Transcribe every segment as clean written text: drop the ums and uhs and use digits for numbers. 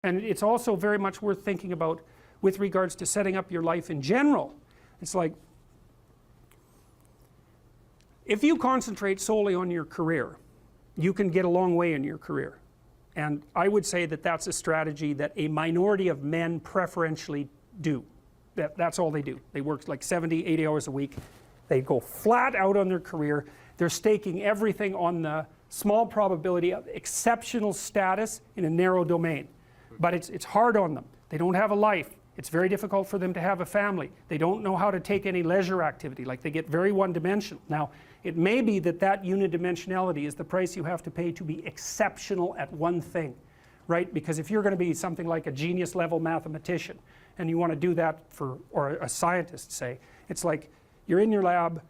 And it's also very much worth thinking about with regards to setting up your life in general. It's like, if you concentrate solely on your career, you can get a long way in your career. And I would say that that's a strategy that a minority of men preferentially do. That's all they do. They work like 70, 80 hours a week. They go flat out on their career. They're staking everything on the small probability of exceptional status in a narrow domain. But it's hard on them. They don't have a life. It's very difficult for them to have a family. They don't know how to take any leisure activity. Like, they get very one-dimensional. Now, it may be that that unidimensionality is the price you have to pay to be exceptional at one thing, right? Because if you're going to be something like a genius-level mathematician, and you want to do that for, or a scientist, say, it's like you're in your lab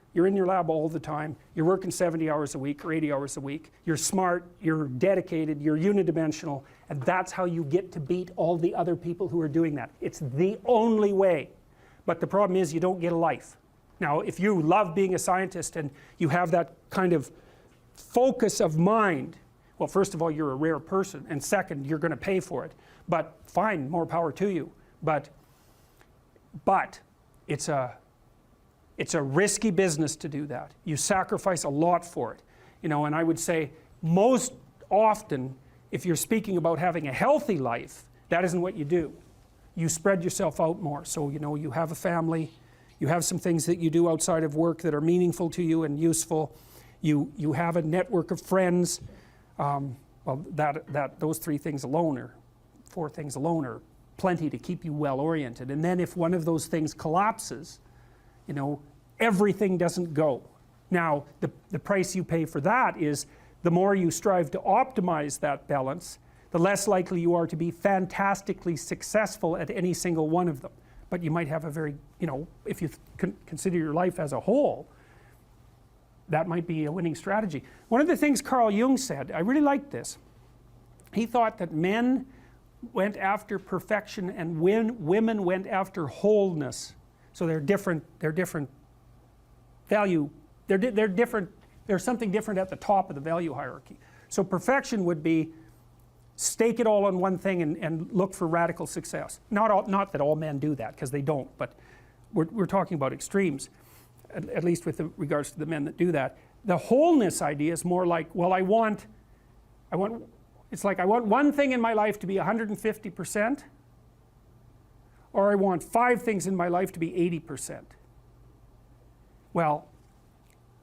all the time, you're working 70 hours a week or 80 hours a week, you're smart, you're dedicated, you're unidimensional, and that's how you get to beat all the other people who are doing that. It's the only way. But the problem is you don't get a life. Now, if you love being a scientist and you have that kind of focus of mind, well, first of all, you're a rare person, and second, you're going to pay for it. But fine, more power to you. But it's a risky business to do that. You sacrifice a lot for it. You know, and I would say most often, if you're speaking about having a healthy life, that isn't what you do. You spread yourself out more. So, you know, you have a family, you have some things that you do outside of work that are meaningful to you and useful. You have a network of friends. Well, those 3 things alone, or 4 things alone, are plenty to keep you well oriented. And then if one of those things collapses, you know, everything doesn't go. Now, the price you pay for that is the more you strive to optimize that balance, the less likely you are to be fantastically successful at any single one of them. But you might have a very, you know, if you consider your life as a whole, that might be a winning strategy. One of the things Carl Jung said, I really liked this. He thought that men went after perfection and women went after wholeness. So they're different value, they're different, there's something different at the top of the value hierarchy. So perfection would be stake it all on one thing and look for radical success. Not that all men do that, because they don't, but we're talking about extremes, at least with regards to the men that do that. The wholeness idea is more like, well, it's like I want one thing in my life to be 150%, or I want 5 things in my life to be 80%. Well,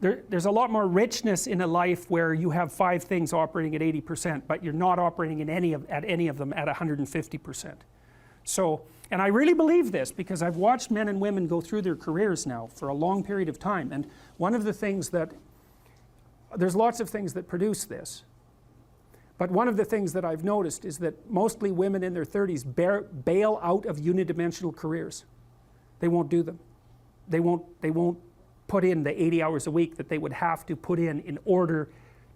there's a lot more richness in a life where you have 5 things operating at 80%, but you're not operating at any of them at 150%. So, and I really believe this because I've watched men and women go through their careers now for a long period of time, and one of the things that, there's lots of things that produce this, but one of the things that I've noticed is that mostly women in their 30s bail out of unidimensional careers. They won't do them. They won't put in the 80 hours a week that they would have to put in order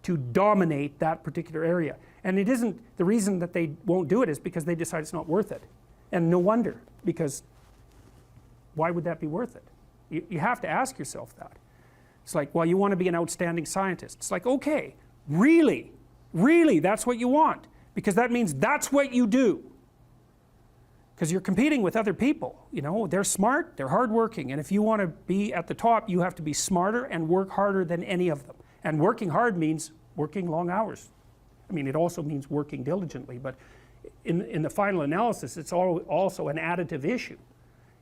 to dominate that particular area. And it isn't, the reason that they won't do it is because they decide it's not worth it. And no wonder, because why would that be worth it? You have to ask yourself that. It's like, well, you want to be an outstanding scientist. It's like, okay, really, that's what you want, because that means that's what you do. Because you're competing with other people, you know, they're smart, they're hardworking, and if you want to be at the top, you have to be smarter and work harder than any of them. And working hard means working long hours. I mean, it also means working diligently, but in the final analysis, it's also an additive issue.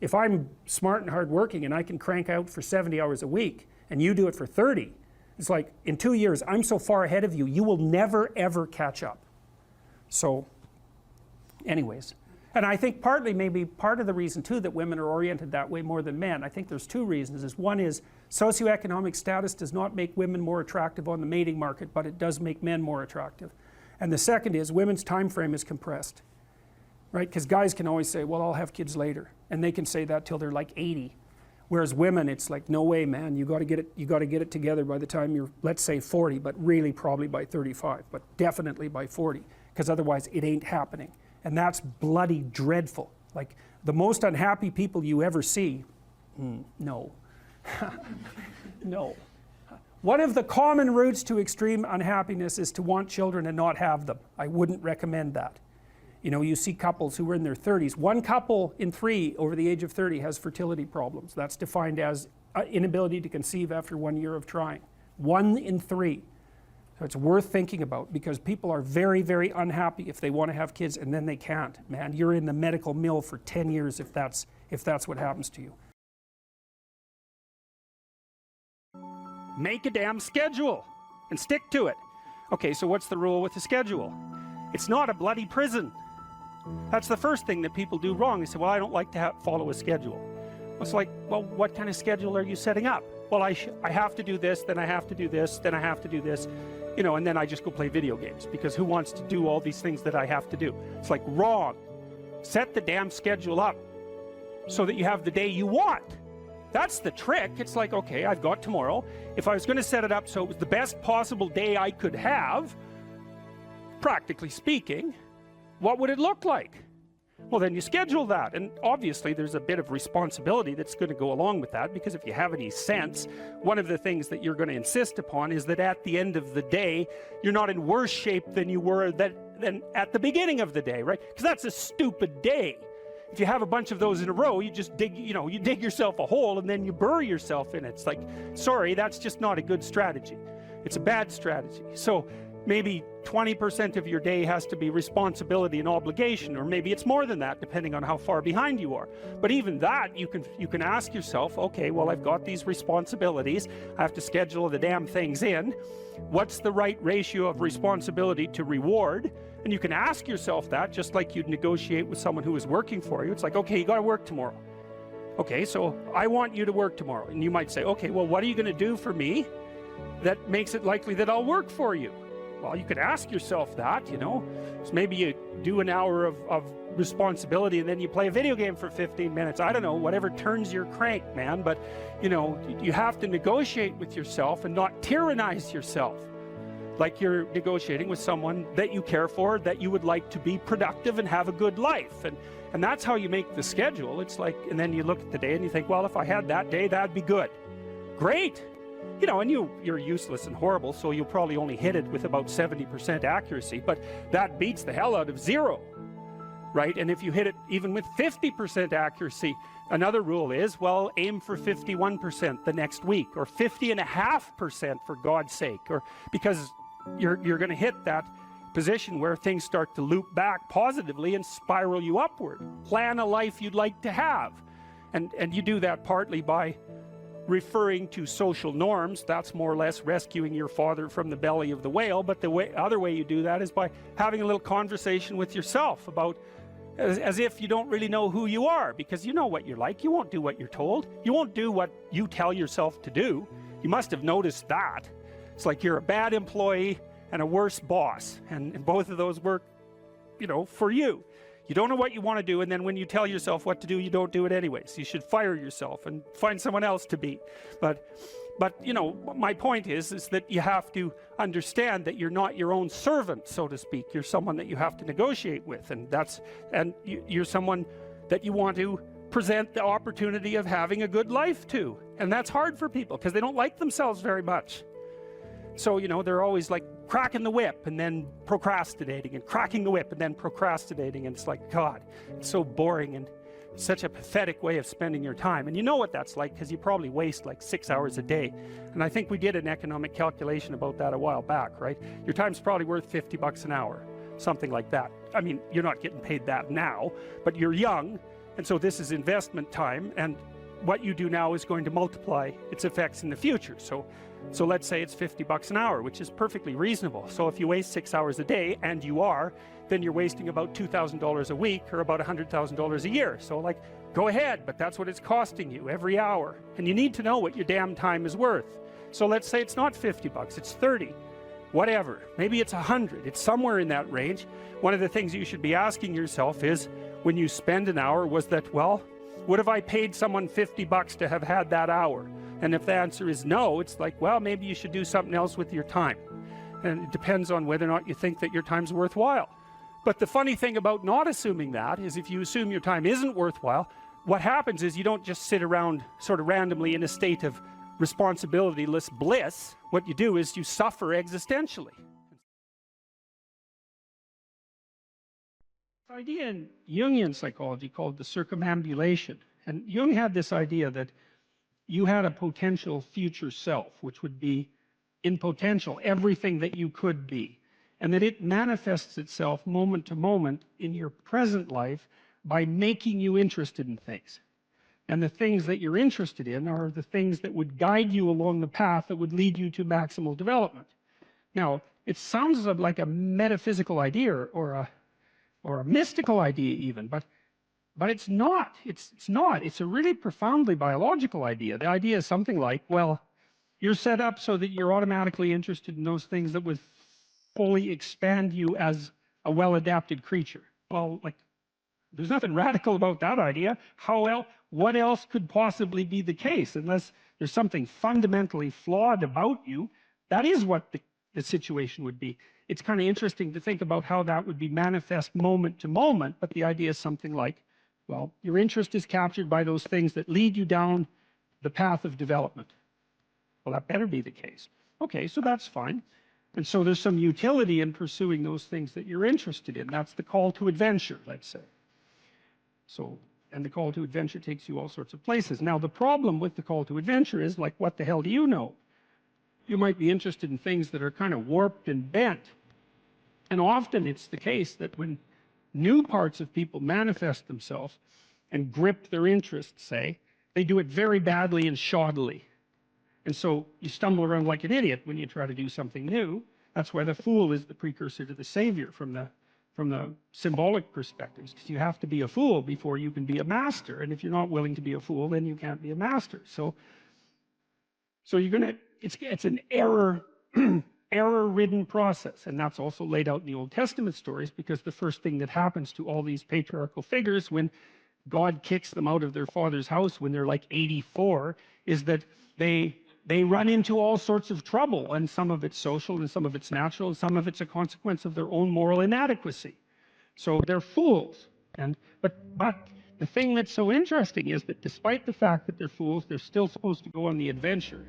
If I'm smart and hardworking and I can crank out for 70 hours a week, and you do it for 30, it's like, in 2 years, I'm so far ahead of you, you will never ever catch up. So, anyways. And I think partly, maybe part of the reason too that women are oriented that way more than men, I think there's 2 reasons. One is socioeconomic status does not make women more attractive on the mating market, but it does make men more attractive. And the second is women's time frame is compressed, right? Because guys can always say, well, I'll have kids later, and they can say that till they're like 80. Whereas women, it's like, no way, man, you got to get it together by the time you're, let's say 40, but really probably by 35, but definitely by 40, because otherwise it ain't happening. And that's bloody dreadful. Like, the most unhappy people you ever see, no. No. One of the common routes to extreme unhappiness is to want children and not have them. I wouldn't recommend that. You know, you see couples who are in their 30s. One couple in 3 over the age of 30 has fertility problems. That's defined as inability to conceive after 1 year of trying. 1 in 3. So it's worth thinking about, because people are very, very unhappy if they want to have kids and then they can't. Man, you're in the medical mill for 10 years if that's what happens to you. Make a damn schedule and stick to it. Okay, so what's the rule with the schedule? It's not a bloody prison. That's the first thing that people do wrong. They say, well, I don't like to follow a schedule. It's like, well, what kind of schedule are you setting up? Well, I have to do this, then I have to do this, then I have to do this, you know, and then I just go play video games, because who wants to do all these things that I have to do? It's like, wrong. Set the damn schedule up so that you have the day you want. That's the trick. It's like, okay, I've got tomorrow. If I was going to set it up so it was the best possible day I could have, practically speaking, what would it look like? Well, then you schedule that, and obviously there's a bit of responsibility that's going to go along with that, because if you have any sense, one of the things that you're going to insist upon is that at the end of the day, you're not in worse shape than you were than at the beginning of the day, right? Because that's a stupid day. If you have a bunch of those in a row, you just dig, you know, you dig yourself a hole and then you bury yourself in it. It's like, sorry, that's just not a good strategy. It's a bad strategy. So maybe 20% of your day has to be responsibility and obligation, or maybe it's more than that, depending on how far behind you are. But even that, you can ask yourself, okay, well, I've got these responsibilities, I have to schedule the damn things in. What's the right ratio of responsibility to reward? And you can ask yourself that, just like you'd negotiate with someone who is working for you. It's like, okay, you got to work tomorrow. Okay, so I want you to work tomorrow. And you might say, okay, well, what are you going to do for me that makes it likely that I'll work for you? Well, you could ask yourself that, you know. So maybe you do an hour of responsibility and then you play a video game for 15 minutes. I don't know, whatever turns your crank, man. But, you know, you have to negotiate with yourself and not tyrannize yourself. Like you're negotiating with someone that you care for, that you would like to be productive and have a good life. And that's how you make the schedule. It's like, and then you look at the day and you think, well, if I had that day, that'd be good. Great. You know, and you're useless and horrible, so you'll probably only hit it with about 70% accuracy, but that beats the hell out of 0, right? And if you hit it even with 50% accuracy, another rule is, well, aim for 51% the next week, or 50.5% for God's sake, or because you're going to hit that position where things start to loop back positively and spiral you upward. Plan a life you'd like to have, and you do that partly by referring to social norms. That's more or less rescuing your father from the belly of the whale. But the other way you do that is by having a little conversation with yourself about, as if you don't really know who you are, because you know what you're like. You won't do what you're told. You won't do what you tell yourself to do. You must have noticed that. It's like you're a bad employee and a worse boss, and both of those work, you know, for you. You don't know what you want to do, and then when you tell yourself what to do, you don't do it anyways. You should fire yourself and find someone else to be. But you know, my point is that you have to understand that you're not your own servant, so to speak. You're someone that you have to negotiate with, and you're someone that you want to present the opportunity of having a good life to. And that's hard for people because they don't like themselves very much. So, you know, they're always like cracking the whip and then procrastinating, and cracking the whip and then procrastinating, and it's like, God, it's so boring and such a pathetic way of spending your time. And you know what that's like, because you probably waste like 6 hours a day. And I think we did an economic calculation about that a while back, right? Your time's probably worth $50 an hour, something like that. I mean, you're not getting paid that now, but you're young, and so this is investment time, and what you do now is going to multiply its effects in the future. So let's say it's $50 an hour, which is perfectly reasonable. So if you waste 6 hours a day, and you are, then you're wasting about $2,000 a week, or about $100,000 a year. So like, go ahead, but that's what it's costing you every hour. And you need to know what your damn time is worth. So let's say it's not $50, it's 30, whatever. Maybe it's 100, it's somewhere in that range. One of the things you should be asking yourself is, when you spend an hour, was that, well, would have I paid someone $50 to have had that hour? And if the answer is no, it's like, well, maybe you should do something else with your time. And it depends on whether or not you think that your time's worthwhile. But the funny thing about not assuming that is, if you assume your time isn't worthwhile, what happens is you don't just sit around sort of randomly in a state of responsibilityless bliss. What you do is you suffer existentially. idea in Jungian psychology called the circumambulation. And Jung had this idea that you had a potential future self, which would be in potential everything that you could be, and that it manifests itself moment to moment in your present life by making you interested in things. And the things that you're interested in are the things that would guide you along the path that would lead you to maximal development. Now, it sounds like a metaphysical idea or a mystical idea even, but it's not. It's not. It's a really profoundly biological idea. The idea is something like, well, you're set up so that you're automatically interested in those things that would fully expand you as a well-adapted creature. Well, like, there's nothing radical about that idea. What else could possibly be the case? Unless there's something fundamentally flawed about you, that is what the situation would be. It's kind of interesting to think about how that would be manifest moment to moment, but the idea is something like, well, your interest is captured by those things that lead you down the path of development. Well, that better be the case. Okay, so that's fine. And so there's some utility in pursuing those things that you're interested in. That's the call to adventure, let's say. So, and the call to adventure takes you all sorts of places. Now, the problem with the call to adventure is, like, what the hell do you know? You might be interested in things that are kind of warped and bent. And often it's the case that when new parts of people manifest themselves and grip their interests, say, they do it very badly and shoddily. And so you stumble around like an idiot when you try to do something new. That's why the fool is the precursor to the savior from the symbolic perspectives, because you have to be a fool before you can be a master. And if you're not willing to be a fool, then you can't be a master. So you're gonna, it's an error-ridden process. And that's also laid out in the Old Testament stories, because the first thing that happens to all these patriarchal figures when God kicks them out of their father's house when they're like 84 is that they run into all sorts of trouble, and some of it's social and some of it's natural and some of it's a consequence of their own moral inadequacy. So they're fools. But the thing that's so interesting is that despite the fact that they're fools, they're still supposed to go on the adventure,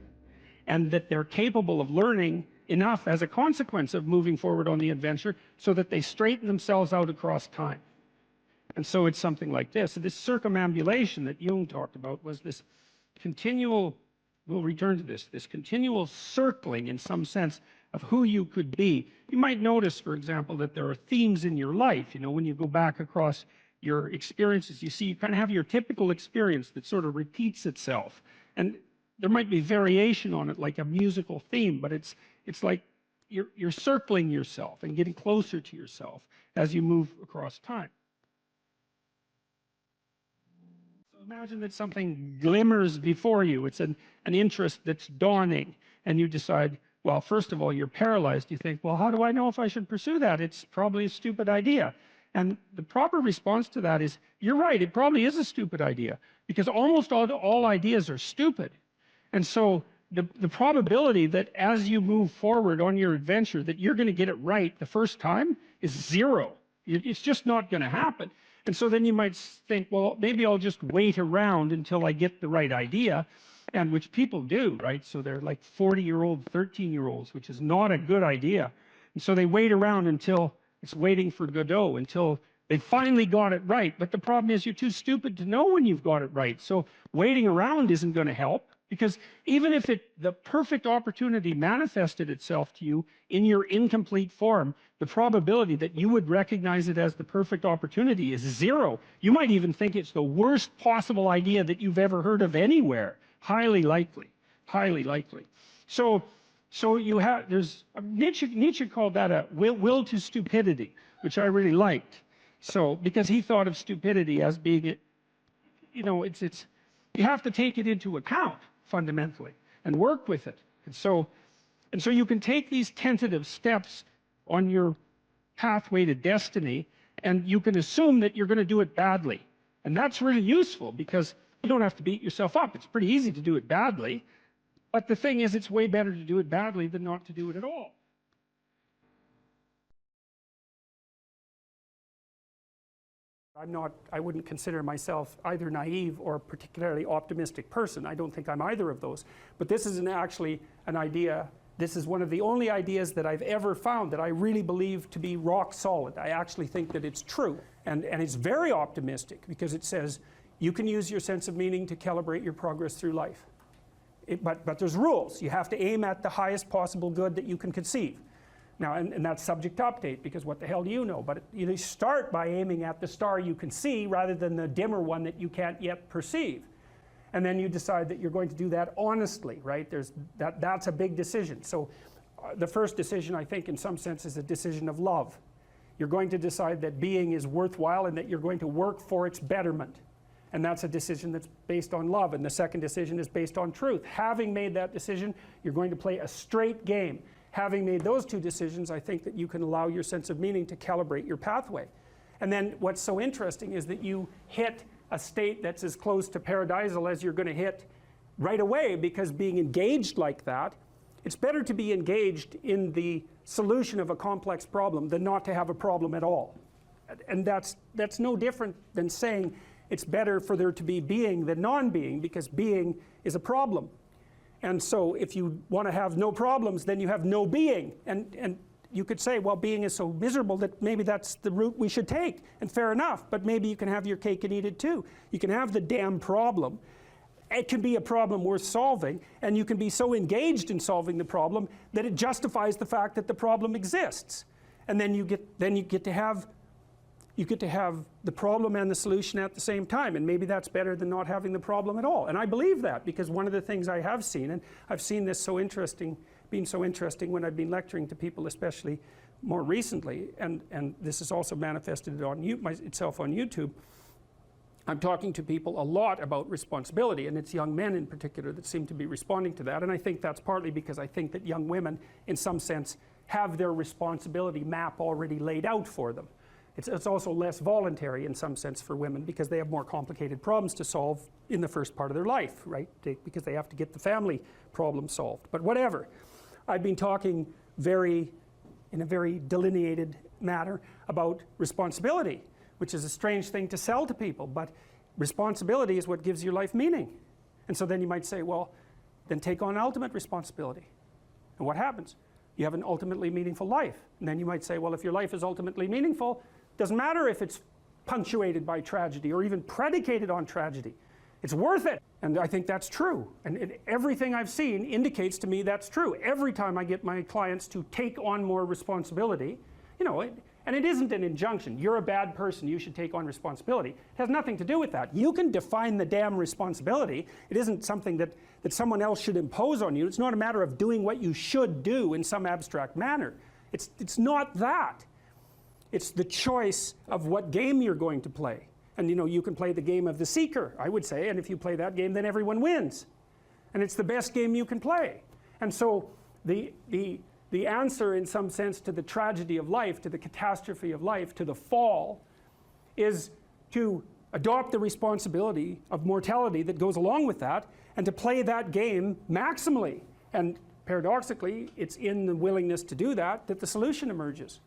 and that they're capable of learning enough as a consequence of moving forward on the adventure so that they straighten themselves out across time. And so it's something like this. So this circumambulation that Jung talked about was this continual, we'll return to this continual circling in some sense of who you could be. You might notice, for example, that there are themes in your life. You know, when you go back across your experiences, you see you kind of have your typical experience that sort of repeats itself. And there might be variation on it, like a musical theme, but it's like you're circling yourself and getting closer to yourself as you move across time. Imagine that something glimmers before you. It's an interest that's dawning, and you decide, well, first of all, you're paralyzed. You think, well, how do I know if I should pursue that? It's probably a stupid idea. And the proper response to that is, you're right, it probably is a stupid idea, because almost all ideas are stupid. And so the probability that as you move forward on your adventure that you're going to get it right the first time is zero. It's just not going to happen. And so then you might think, well, maybe I'll just wait around until I get the right idea, and which people do, right? So they're like 40-year-old, 13-year-olds, which is not a good idea. And so they wait around until it's waiting for Godot, until they finally got it right. But the problem is you're too stupid to know when you've got it right. So waiting around isn't going to help, because even if the perfect opportunity manifested itself to you in your incomplete form, the probability that you would recognize it as the perfect opportunity is zero. You might even think it's the worst possible idea that you've ever heard of anywhere. Highly likely. Highly likely. So you have, Nietzsche called that a will to stupidity, which I really liked. So, because he thought of stupidity as being, you know, you have to take it into account fundamentally and work with it. And so you can take these tentative steps on your pathway to destiny, and you can assume that you're going to do it badly. And that's really useful, because you don't have to beat yourself up. It's pretty easy to do it badly. But the thing is, it's way better to do it badly than not to do it at all. I wouldn't consider myself either naive or particularly optimistic person. I don't think I'm either of those. But this is actually an idea this is one of the only ideas that I've ever found that I really believe to be rock solid. I actually think that it's true. And it's very optimistic because it says you can use your sense of meaning to calibrate your progress through life. But there's rules. You have to aim at the highest possible good that you can conceive. Now, and that's subject to update, because what the hell do you know? But you start by aiming at the star you can see rather than the dimmer one that you can't yet perceive. And then you decide that you're going to do that honestly, right? That's a big decision. So the first decision, I think, in some sense, is a decision of love. You're going to decide that being is worthwhile and that you're going to work for its betterment. And that's a decision that's based on love. And the second decision is based on truth. Having made that decision, you're going to play a straight game. Having made those two decisions, I think that you can allow your sense of meaning to calibrate your pathway. And then what's so interesting is that you hit a state that's as close to paradisal as you're going to hit right away, because being engaged like that, it's better to be engaged in the solution of a complex problem than not to have a problem at all. And that's no different than saying it's better for there to be being than non-being, because being is a problem. And so if you want to have no problems, then you have no being. And you could say, well, being is so miserable that maybe that's the route we should take. And fair enough, but maybe you can have your cake and eat it too. You can have the damn problem. It can be a problem worth solving, and you can be so engaged in solving the problem that it justifies the fact that the problem exists. And then you get to have the problem and the solution at the same time, and maybe that's better than not having the problem at all. And I believe that, because one of the things I have seen, and I've seen this being so interesting when I've been lecturing to people, especially more recently, and this has also manifested itself on YouTube. I'm talking to people a lot about responsibility, and it's young men in particular that seem to be responding to that. And I think that's partly because I think that young women, in some sense, have their responsibility map already laid out for them. It's also less voluntary in some sense for women, because they have more complicated problems to solve in the first part of their life, right? Because they have to get the family problem solved. But whatever. I've been talking in a very delineated manner about responsibility, which is a strange thing to sell to people, but responsibility is what gives your life meaning. And so then you might say, well, then take on ultimate responsibility. And what happens? You have an ultimately meaningful life. And then you might say, well, if your life is ultimately meaningful, it doesn't matter if it's punctuated by tragedy or even predicated on tragedy. It's worth it. And I think that's true. And everything I've seen indicates to me that's true. Every time I get my clients to take on more responsibility, and it isn't an injunction. You're a bad person, you should take on responsibility. It has nothing to do with that. You can define the damn responsibility. It isn't something that someone else should impose on you. It's not a matter of doing what you should do in some abstract manner. It's not that. It's the choice of what game you're going to play. And you can play the game of the seeker, I would say, and if you play that game, then everyone wins. And it's the best game you can play. And so the answer, in some sense, to the tragedy of life, to the catastrophe of life, to the fall, is to adopt the responsibility of mortality that goes along with that, and to play that game maximally. And paradoxically, it's in the willingness to do that that the solution emerges.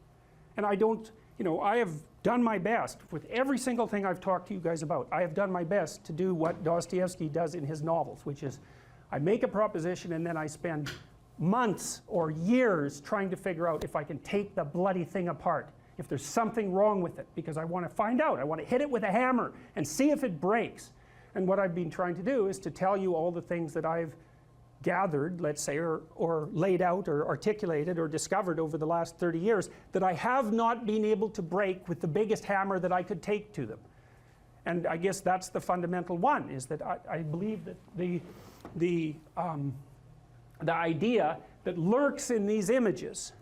And I have done my best with every single thing I've talked to you guys about. I have done my best to do what Dostoevsky does in his novels, which is I make a proposition and then I spend months or years trying to figure out if I can take the bloody thing apart, if there's something wrong with it, because I want to find out. I want to hit it with a hammer and see if it breaks. And what I've been trying to do is to tell you all the things that I've gathered, let's say, or laid out or articulated or discovered over the last 30 years that I have not been able to break with the biggest hammer that I could take to them. And I guess that's the fundamental one, is that I believe that the idea that lurks in these images,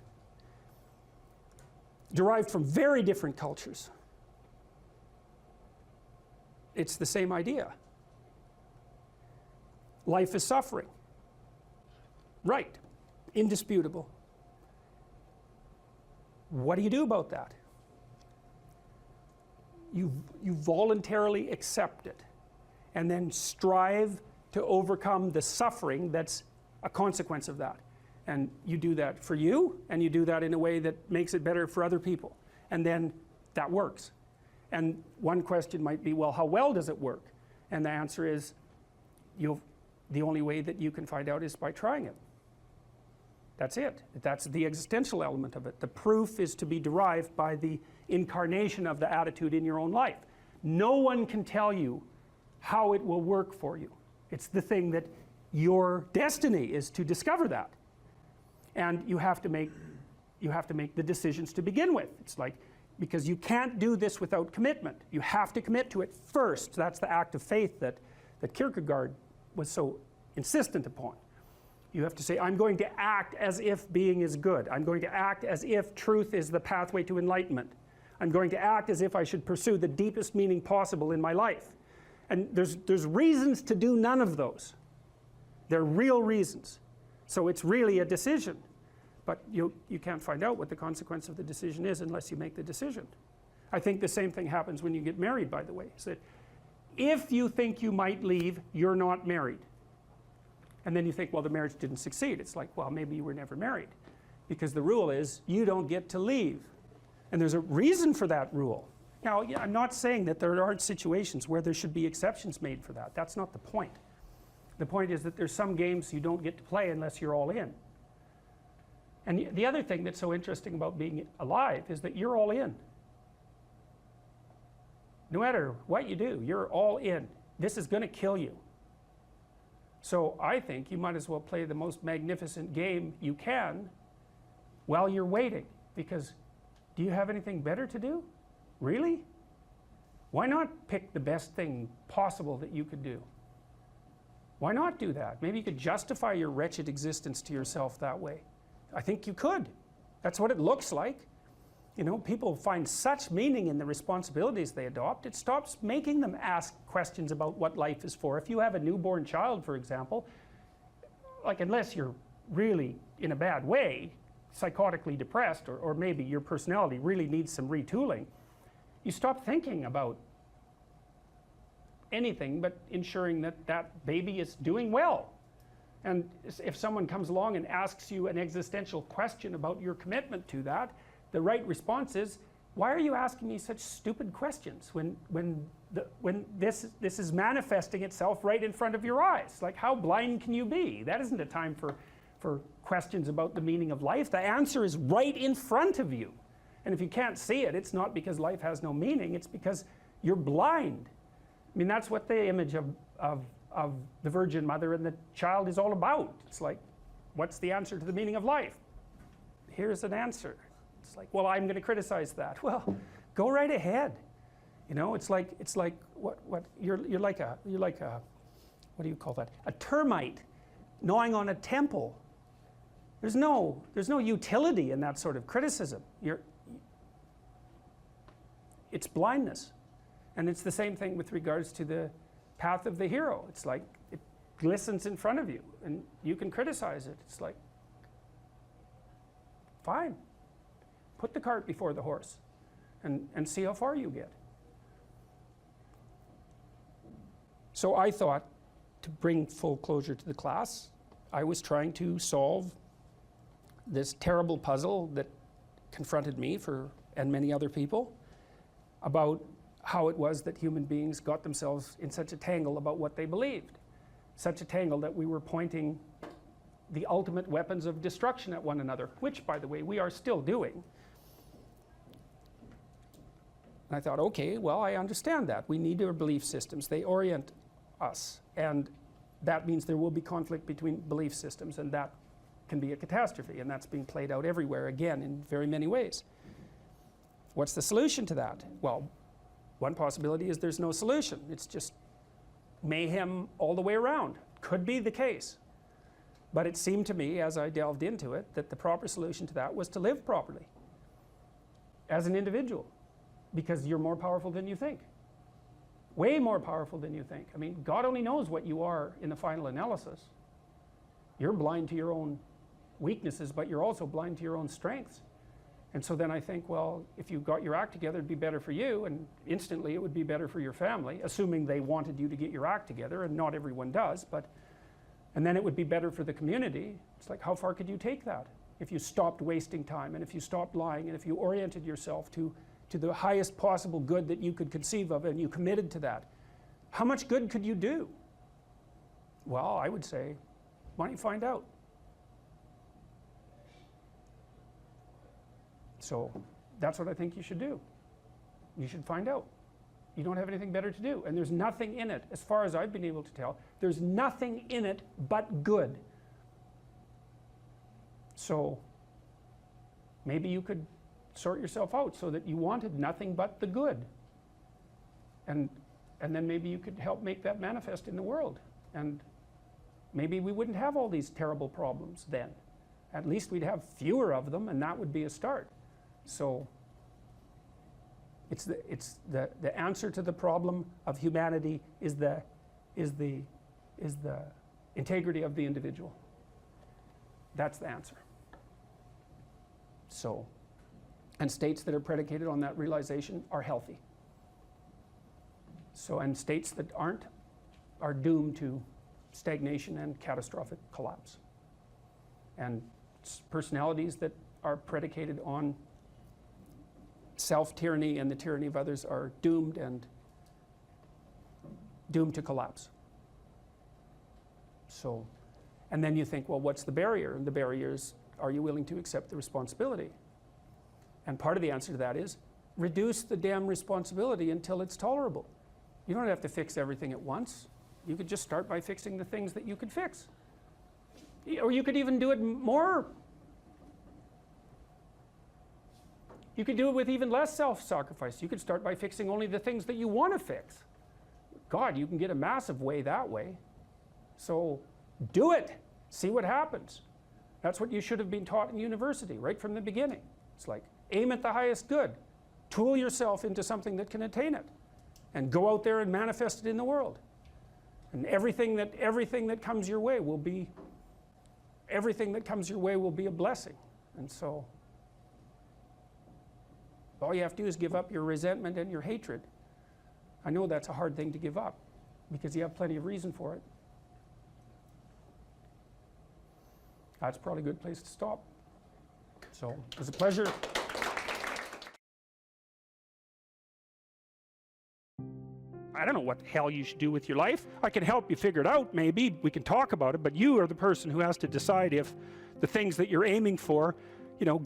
derived from very different cultures, it's the same idea. Life is suffering. Right, indisputable. What do you do about that? You voluntarily accept it, and then strive to overcome the suffering that's a consequence of that. And you do that for you, and you do that in a way that makes it better for other people. And then that works. And one question might be, well, how well does it work? And the answer is, the only way that you can find out is by trying it. That's it. That's the existential element of it. The proof is to be derived by the incarnation of the attitude in your own life. No one can tell you how it will work for you. It's the thing that your destiny is to discover that. And you have to make the decisions to begin with. It's like, because you can't do this without commitment. You have to commit to it first. That's the act of faith that Kierkegaard was so insistent upon. You have to say, I'm going to act as if being is good. I'm going to act as if truth is the pathway to enlightenment. I'm going to act as if I should pursue the deepest meaning possible in my life. And there's reasons to do none of those. They're real reasons. So it's really a decision. But you can't find out what the consequence of the decision is unless you make the decision. I think the same thing happens when you get married, by the way. Is that if you think you might leave, you're not married. And then you think, well, the marriage didn't succeed. It's like, well, maybe you were never married. Because the rule is, you don't get to leave. And there's a reason for that rule. Now, I'm not saying that there aren't situations where there should be exceptions made for that. That's not the point. The point is that there's some games you don't get to play unless you're all in. And the other thing that's so interesting about being alive is that you're all in. No matter what you do, you're all in. This is going to kill you. So I think you might as well play the most magnificent game you can while you're waiting. Because do you have anything better to do? Really? Why not pick the best thing possible that you could do? Why not do that? Maybe you could justify your wretched existence to yourself that way. I think you could. That's what it looks like. You know, people find such meaning in the responsibilities they adopt. It stops making them ask questions about what life is for. If you have a newborn child, for example, like unless you're really in a bad way, psychotically depressed, or maybe your personality really needs some retooling, you stop thinking about anything but ensuring that that baby is doing well. And if someone comes along and asks you an existential question about your commitment to that, the right response is, why are you asking me such stupid questions when this is manifesting itself right in front of your eyes? Like, how blind can you be? That isn't a time for questions about the meaning of life. The answer is right in front of you. And if you can't see it, it's not because life has no meaning, it's because you're blind. I mean, that's what the image of the Virgin Mother and the child is all about. It's like, what's the answer to the meaning of life? Here's an answer. It's like, well, I'm going to criticize that. Well, go right ahead. You know, it's like what you're like a what do you call that? A termite gnawing on a temple. There's no utility in that sort of criticism. It's blindness. And it's the same thing with regards to the path of the hero. It's like it glistens in front of you and you can criticize it. It's like, fine. Put the cart before the horse and see how far you get. So I thought, to bring full closure to the class, I was trying to solve this terrible puzzle that confronted me and many other people about how it was that human beings got themselves in such a tangle about what they believed. Such a tangle that we were pointing the ultimate weapons of destruction at one another, which, by the way, we are still doing. And I thought, okay, well, I understand that. We need our belief systems. They orient us. And that means there will be conflict between belief systems, and that can be a catastrophe. And that's being played out everywhere, again, in very many ways. What's the solution to that? Well, one possibility is there's no solution. It's just mayhem all the way around. Could be the case. But it seemed to me, as I delved into it, that the proper solution to that was to live properly as an individual, because you're more powerful than you think. Way more powerful than you think. I mean, God only knows what you are in the final analysis. You're blind to your own weaknesses, but you're also blind to your own strengths. And so then I think, well, if you got your act together, it'd be better for you, and instantly it would be better for your family, assuming they wanted you to get your act together, and not everyone does, and then it would be better for the community. It's like, how far could you take that? If you stopped wasting time, and if you stopped lying, and if you oriented yourself to the highest possible good that you could conceive of, and you committed to that, how much good could you do? Well, I would say, why don't you find out? So that's what I think you should do. You should find out. You don't have anything better to do, and there's nothing in it, as far as I've been able to tell, there's nothing in it but good. So maybe you could sort yourself out so that you wanted nothing but the good, and then maybe you could help make that manifest in the world, and maybe we wouldn't have all these terrible problems then. At least we'd have fewer of them, and that would be a start. So it's the answer to the problem of humanity is the integrity of the individual. That's the answer. So, and states that are predicated on that realization are healthy. So, and states that aren't are doomed to stagnation and catastrophic collapse. And personalities that are predicated on self-tyranny and the tyranny of others are doomed to collapse. So, and then you think, well, what's the barrier? And the barrier is, are you willing to accept the responsibility? And part of the answer to that is, reduce the damn responsibility until it's tolerable. You don't have to fix everything at once. You could just start by fixing the things that you could fix. Or you could even do it more. You could do it with even less self-sacrifice. You could start by fixing only the things that you want to fix. God, you can get a massive way that way. So do it. See what happens. That's what you should have been taught in university right from the beginning. It's like, aim at the highest good. Tool yourself into something that can attain it. And go out there and manifest it in the world. And everything that comes your way will be a blessing. And so all you have to do is give up your resentment and your hatred. I know that's a hard thing to give up because you have plenty of reason for it. That's probably a good place to stop. So it was a pleasure. I don't know what the hell you should do with your life. I can help you figure it out, maybe. We can talk about it, but you are the person who has to decide if the things that you're aiming for,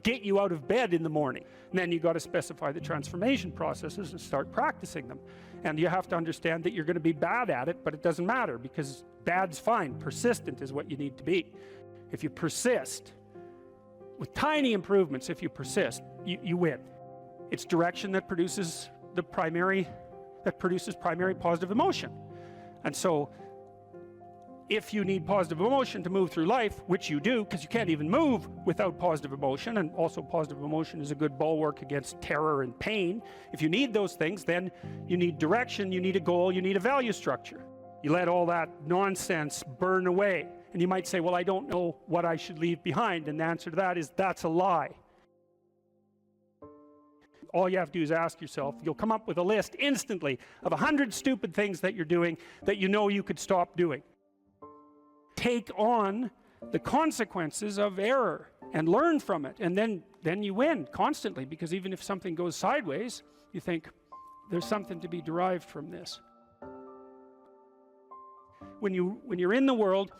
get you out of bed in the morning. And then you got to specify the transformation processes and start practicing them. And you have to understand that you're going to be bad at it, but it doesn't matter because bad's fine. Persistent is what you need to be. If you persist, with tiny improvements, if you persist, you win. It's direction that produces primary positive emotion. And so if you need positive emotion to move through life, which you do because you can't even move without positive emotion, and also positive emotion is a good bulwark against terror and pain. If you need those things, then you need direction, you need a goal, you need a value structure. You let all that nonsense burn away. And you might say, well, I don't know what I should leave behind. And the answer to that is, that's a lie. All you have to do is ask yourself, you'll come up with a list instantly of 100 stupid things that you're doing that you know you could stop doing. Take on the consequences of error and learn from it, and then you win constantly, because even if something goes sideways, you think, there's something to be derived from this. When you're in the world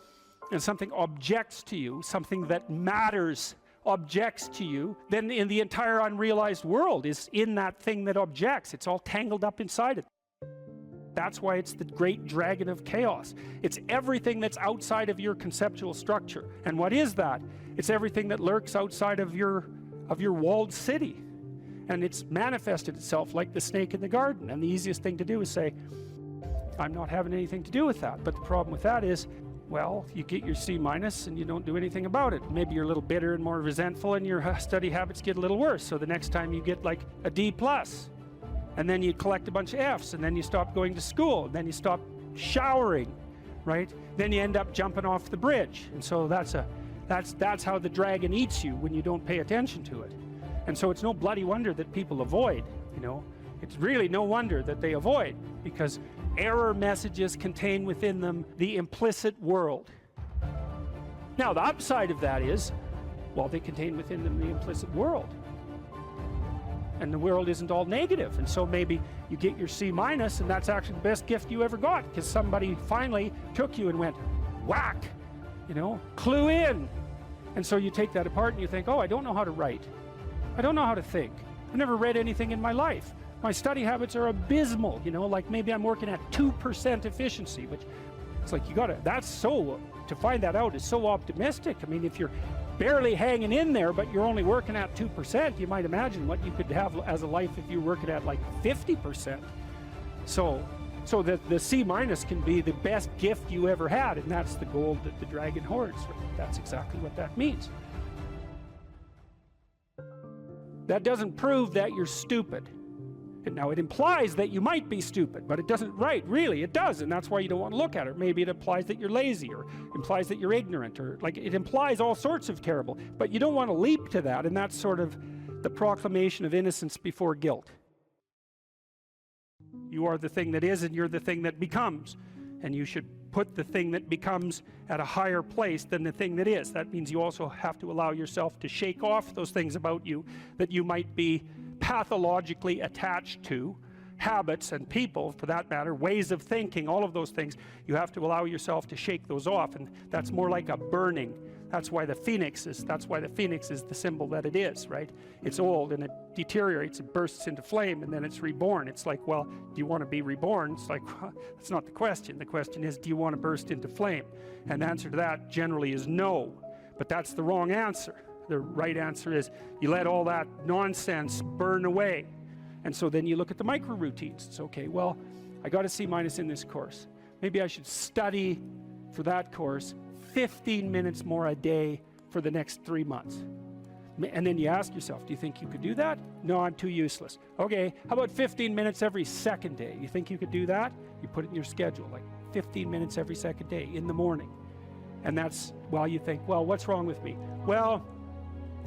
and something objects to you, something that matters objects to you, then in the entire unrealized world is in that thing that objects. It's all tangled up inside it. That's why it's the great dragon of chaos. It's everything that's outside of your conceptual structure. And what is that? It's everything that lurks outside of your walled city. And it's manifested itself like the snake in the garden. And the easiest thing to do is say, I'm not having anything to do with that. But the problem with that is, well, you get your C- and you don't do anything about it. Maybe you're a little bitter and more resentful, and your study habits get a little worse. So the next time you get like a D+, and then you collect a bunch of Fs, and then you stop going to school, and then you stop showering, right? Then you end up jumping off the bridge. And so that's how the dragon eats you when you don't pay attention to it. And so it's no bloody wonder that people avoid, It's really no wonder that they avoid, because error messages contain within them the implicit world. Now, the upside of that is, well, they contain within them the implicit world. And the world isn't all negative. And so maybe you get your C-, and that's actually the best gift you ever got, because somebody finally took you and went, whack, clue in. And so you take that apart and you think, oh, I don't know how to write. I don't know how to think. I've never read anything in my life. My study habits are abysmal, you know, like maybe I'm working at 2% efficiency, which it's like that's so, to find that out is so optimistic. I mean, if you're barely hanging in there, but you're only working at 2%, you might imagine what you could have as a life if you're working at like 50%. So the C- can be the best gift you ever had, and that's the gold that the dragon hoards. That's exactly what that means. That doesn't prove that you're stupid. And now it implies that you might be stupid, but it doesn't, really, it does, and that's why you don't want to look at it. Maybe it implies that you're lazy, or implies that you're ignorant, or like it implies all sorts of terrible, but you don't want to leap to that, and that's sort of the proclamation of innocence before guilt. You are the thing that is, and you're the thing that becomes, and you should put the thing that becomes at a higher place than the thing that is. That means you also have to allow yourself to shake off those things about you that you might be pathologically attached to, habits and people for that matter, ways of thinking, all of those things. You have to allow yourself to shake those off, and that's more like a burning. That's why the phoenix is the symbol that it is, right? It's old and it deteriorates, it bursts into flame, and then it's reborn. It's like, well, do you want to be reborn? It's like, well, that's not the question. The question is, do you want to burst into flame? And the answer to that generally is no, but that's the wrong answer. The right answer is you let all that nonsense burn away. And so then you look at the micro routines. It's okay, well, I got a C- in this course. Maybe I should study for that course 15 minutes more a day for the next 3 months. And then you ask yourself, do you think you could do that? No, I'm too useless. Okay, how about 15 minutes every second day? You think you could do that? You put it in your schedule, like 15 minutes every second day in the morning. And that's, well, you think, well, what's wrong with me? Well,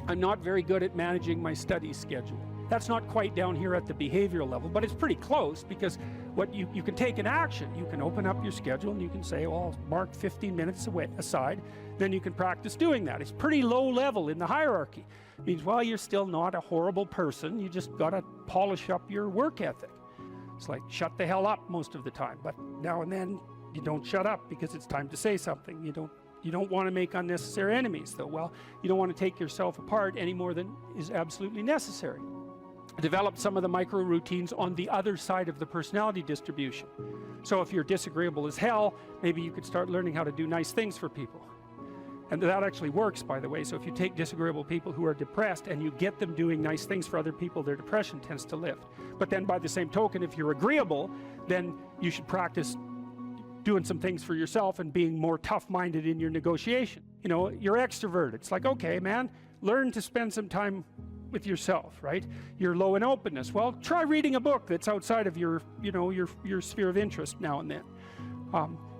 I'm not very good at managing my study schedule. That's not quite down here at the behavioral level, but it's pretty close, because what you can take an action. You can open up your schedule and you can say, well, I'll mark 15 minutes aside. Then you can practice doing that. It's pretty low level in the hierarchy. It means, well, you're still not a horrible person. You just got to polish up your work ethic. It's like, shut the hell up most of the time. But now and then you don't shut up because it's time to say something. You don't want to make unnecessary enemies, though. Well, you don't want to take yourself apart any more than is absolutely necessary. Develop some of the micro routines on the other side of the personality distribution. So if you're disagreeable as hell, maybe you could start learning how to do nice things for people. And that actually works, by the way. So if you take disagreeable people who are depressed and you get them doing nice things for other people, their depression tends to lift. But then by the same token, if you're agreeable, then you should practice doing some things for yourself and being more tough-minded in your negotiation. You know, you're extroverted. It's like, okay, man, learn to spend some time with yourself, right? You're low in openness. Well, try reading a book that's outside of your, your sphere of interest now and then.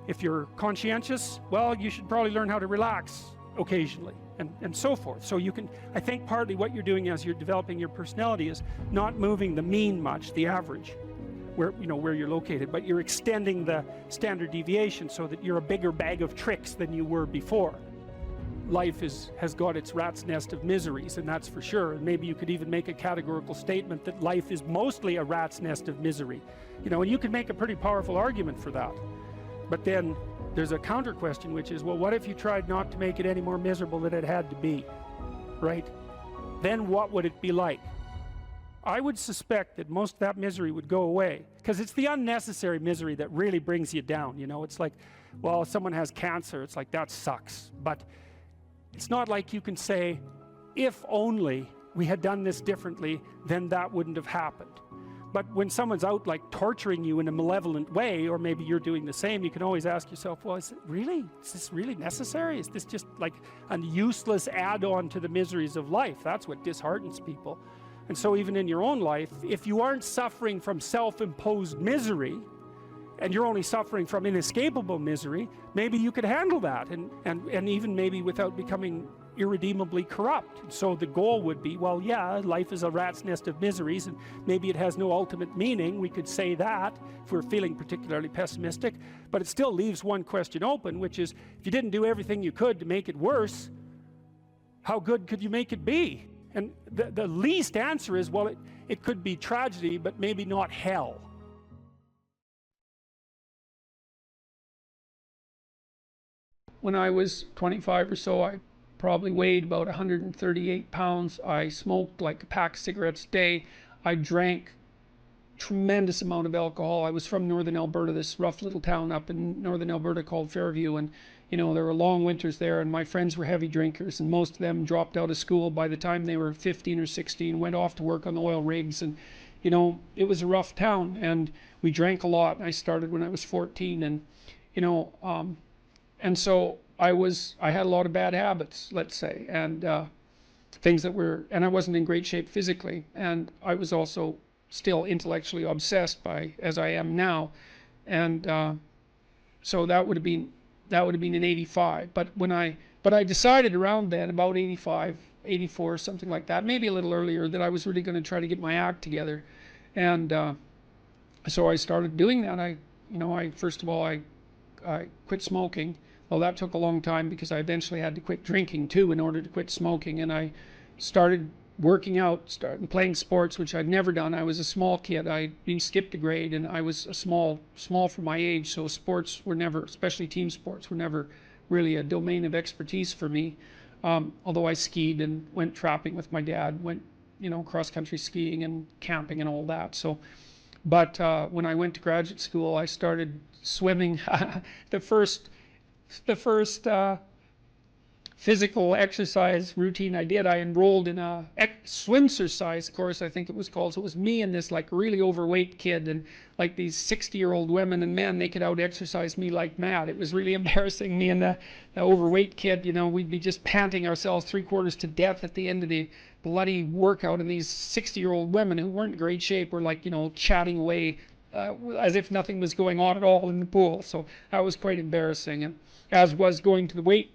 If you're conscientious, well, you should probably learn how to relax occasionally, and so forth. So you can, I think partly what you're doing as you're developing your personality is not moving the mean much, the average, where you're located, but you're extending the standard deviation so that you're a bigger bag of tricks than you were before. Life has got its rat's nest of miseries, and that's for sure. And maybe you could even make a categorical statement that life is mostly a rat's nest of misery. And you can make a pretty powerful argument for that. But then there's a counter question, which is, well, what if you tried not to make it any more miserable than it had to be, right? Then what would it be like? I would suspect that most of that misery would go away, because it's the unnecessary misery that really brings you down. It's like, well, if someone has cancer, it's like, that sucks. But it's not like you can say, if only we had done this differently, then that wouldn't have happened. But when someone's out like torturing you in a malevolent way, or maybe you're doing the same, you can always ask yourself, well, is this really necessary? Is this just like a useless add-on to the miseries of life? That's what disheartens people. And so even in your own life, if you aren't suffering from self-imposed misery, and you're only suffering from inescapable misery, maybe you could handle that, and even maybe without becoming irredeemably corrupt. And so the goal would be, well, yeah, life is a rat's nest of miseries, and maybe it has no ultimate meaning. We could say that if we're feeling particularly pessimistic, but it still leaves one question open, which is, if you didn't do everything you could to make it worse, how good could you make it be? And the least answer is, well, it could be tragedy, but maybe not hell. When I was 25 or so, I probably weighed about 138 pounds. I smoked like a pack of cigarettes a day. I drank tremendous amount of alcohol. I was from northern Alberta, this rough little town up in northern Alberta called Fairview, and you know, there were long winters there, and my friends were heavy drinkers, and most of them dropped out of school by the time they were 15 or 16, went off to work on the oil rigs, and you know, it was a rough town, and we drank a lot. I started when I was 14, and you know, and so I had a lot of bad habits, let's say, and things that were, and I wasn't in great shape physically, and I was also still intellectually obsessed by, as I am now, and so that would have been in 85. But I decided around then, about 85, 84, something like that, maybe a little earlier, that I was really going to try to get my act together, and so I started doing that. First of all, I quit smoking. Well, that took a long time because I eventually had to quit drinking too in order to quit smoking, and I started working out, started playing sports, which I'd never done. I was a small kid. I'd been skipped a grade, and I was a small for my age, so sports were never, especially team sports, were never really a domain of expertise for me. Although I skied and went trapping with my dad, went, you know, cross-country skiing and camping and all that. So, but when I went to graduate school, I started swimming. The first physical exercise routine I did, I enrolled in a swimsercise course, I think it was called. So it was me and this like really overweight kid, and like these 60-year-old women and men, they could out exercise me like mad. It was really embarrassing. Me and the overweight kid, you know, we'd be just panting ourselves 3/4 to death at the end of the bloody workout, and these 60-year-old women who weren't in great shape were like, you know, chatting away as if nothing was going on at all in the pool. So that was quite embarrassing, and as was going to the weight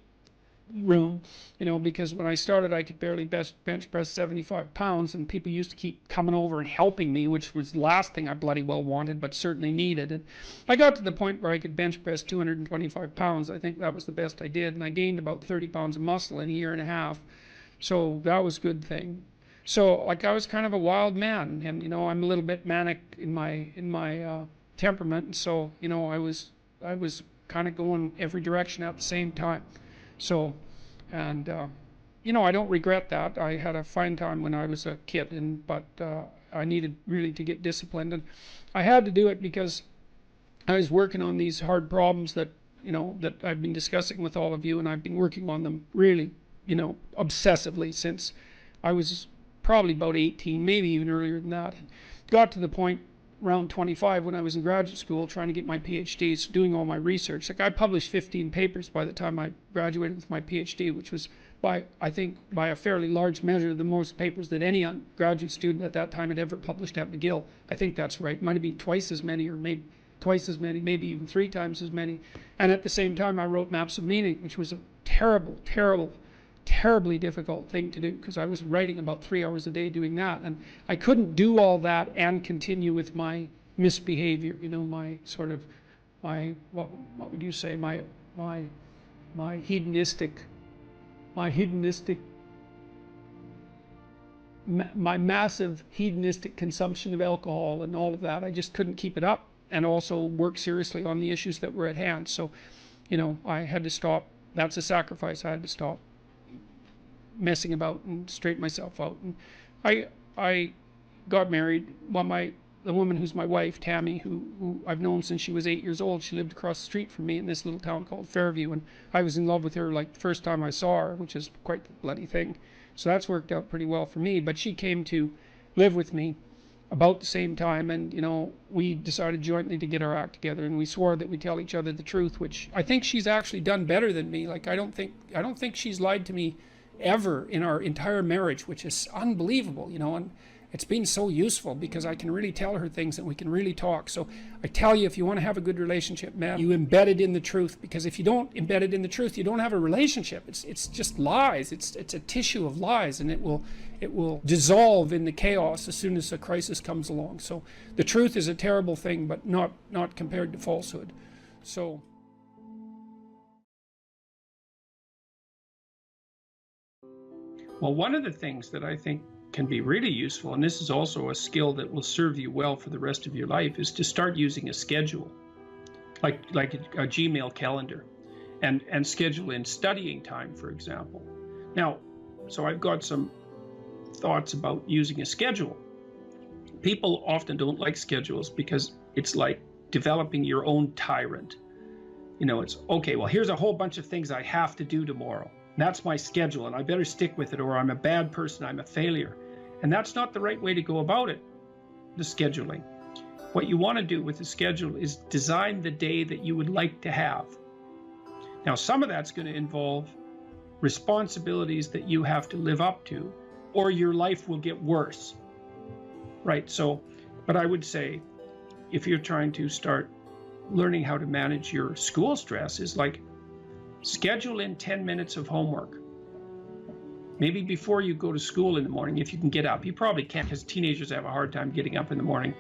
room, you know, because when I started I could barely bench press 75 pounds, and people used to keep coming over and helping me, which was the last thing I bloody well wanted, but certainly needed. And I got to the point where I could bench press 225 pounds. I think that was the best I did, and I gained about 30 pounds of muscle in a year and a half. So that was a good thing. So like I was kind of a wild man, and you know, I'm a little bit manic in my temperament, and so you know, I was kind of going every direction at the same time. So, and you know, I don't regret that. I had a fine time when I was a kid, but I needed really to get disciplined, and I had to do it because I was working on these hard problems that, you know, that I've been discussing with all of you, and I've been working on them really, you know, obsessively since I was probably about 18, maybe even earlier than that. Got to the point around 25 when I was in graduate school trying to get my PhD, doing all my research. Like I published 15 papers by the time I graduated with my PhD, which was I think by a fairly large measure the most papers that any graduate student at that time had ever published at McGill. I think that's right. Might have been twice as many, or maybe twice as many, maybe even 3 times as many. And at the same time I wrote Maps of Meaning, which was a terribly difficult thing to do, because I was writing about 3 hours a day doing that, and I couldn't do all that and continue with my misbehavior, you know, my sort of, my, what would you say, my hedonistic, my massive hedonistic consumption of alcohol and all of that. I just couldn't keep it up, and also work seriously on the issues that were at hand. So, you know, I had to stop. That's a sacrifice. I had to stop messing about and straighten myself out. And I got married. Well, the woman who's my wife, Tammy, who I've known since she was 8 years old, she lived across the street from me in this little town called Fairview, and I was in love with her like the first time I saw her, which is quite the bloody thing. So that's worked out pretty well for me. But she came to live with me about the same time, and you know, we decided jointly to get our act together, and we swore that we'd tell each other the truth, which I think she's actually done better than me. Like I don't think she's lied to me ever in our entire marriage, which is unbelievable, you know. And it's been so useful because I can really tell her things and we can really talk. So I tell you, if you want to have a good relationship, man, you embed it in the truth, because if you don't embed it in the truth, you don't have a relationship. It's just lies. It's a tissue of lies, and it will dissolve in the chaos as soon as a crisis comes along. So the truth is a terrible thing, but not compared to falsehood. So well, one of the things that I think can be really useful, and this is also a skill that will serve you well for the rest of your life, is to start using a schedule, like a Gmail calendar, and schedule in studying time, for example. Now, so I've got some thoughts about using a schedule. People often don't like schedules because it's like developing your own tyrant. It's okay, well, here's a whole bunch of things I have to do tomorrow. That's my schedule, and I better stick with it, or I'm a bad person, I'm a failure. And that's not the right way to go about it, the scheduling. What you want to do with the schedule is design the day that you would like to have. Now, some of that's going to involve responsibilities that you have to live up to, or your life will get worse. Right? So, but I would say, if you're trying to start learning how to manage your school stress, is like schedule in 10 minutes of homework. Maybe before you go to school in the morning, if you can get up. You probably can't, because teenagers have a hard time getting up in the morning.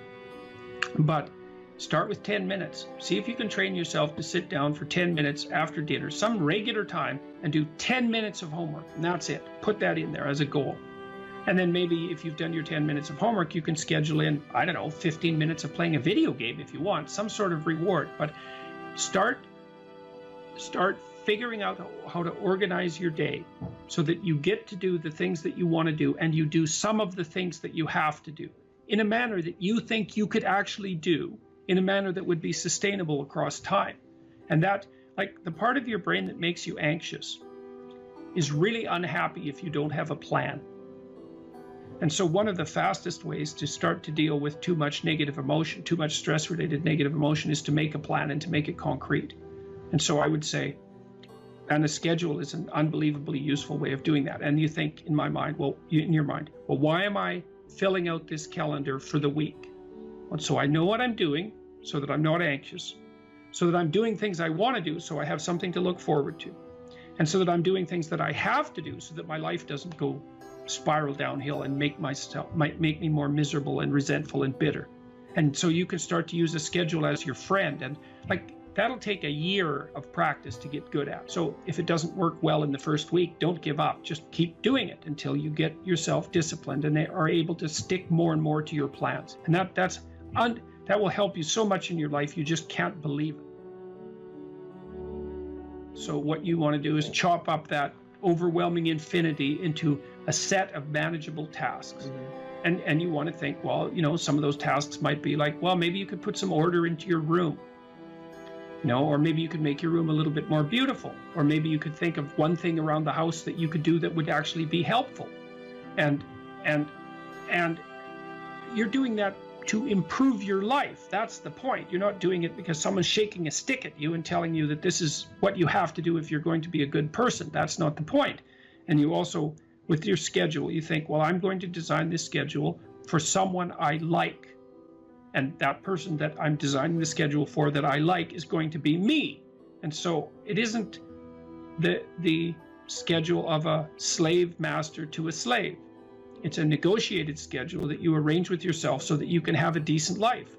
But start with 10 minutes. See if you can train yourself to sit down for 10 minutes after dinner, some regular time, and do 10 minutes of homework. And that's it. Put that in there as a goal. And then maybe if you've done your 10 minutes of homework, you can schedule in, 15 minutes of playing a video game if you want, some sort of reward. But start figuring out how to organize your day so that you get to do the things that you want to do, and you do some of the things that you have to do in a manner that you think you could actually do, in a manner that would be sustainable across time. And that, like, the part of your brain that makes you anxious is really unhappy if you don't have a plan. And so one of the fastest ways to start to deal with too much negative emotion, too much stress-related negative emotion, is to make a plan and to make it concrete. And so I would say, and a schedule is an unbelievably useful way of doing that. And you think, in my mind, in your mind, why am I filling out this calendar for the week? Well, so I know what I'm doing, so that I'm not anxious, so that I'm doing things I want to do, so I have something to look forward to, and so that I'm doing things that I have to do, so that my life doesn't go spiral downhill and might make me more miserable and resentful and bitter. And so you can start to use a schedule as your friend, and that'll take a year of practice to get good at. So if it doesn't work well in the first week, don't give up. Just keep doing it until you get yourself disciplined and are able to stick more and more to your plans. And that will help you so much in your life, you just can't believe it. So what you want to do is chop up that overwhelming infinity into a set of manageable tasks. And you want to think, some of those tasks might be like, maybe you could put some order into your room. Or maybe you could make your room a little bit more beautiful. Or maybe you could think of one thing around the house that you could do that would actually be helpful. And you're doing that to improve your life. That's the point. You're not doing it because someone's shaking a stick at you and telling you that this is what you have to do if you're going to be a good person. That's not the point. And you also, with your schedule, you think, I'm going to design this schedule for someone I like. And that person that I'm designing the schedule for that I like is going to be me. And so it isn't the schedule of a slave master to a slave. It's a negotiated schedule that you arrange with yourself so that you can have a decent life.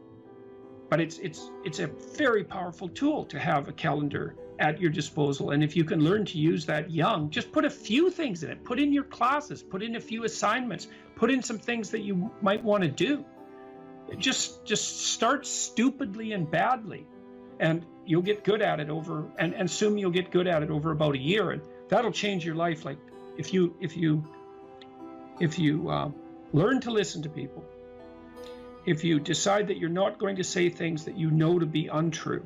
But it's a very powerful tool to have a calendar at your disposal. And if you can learn to use that young, just put a few things in it. Put in your classes, put in a few assignments, put in some things that you might want to do. Just start stupidly and badly, and you'll get good at it and assume you'll get good at it over about a year, and that'll change your life. Like if you learn to listen to people, if you decide that you're not going to say things that you know to be untrue,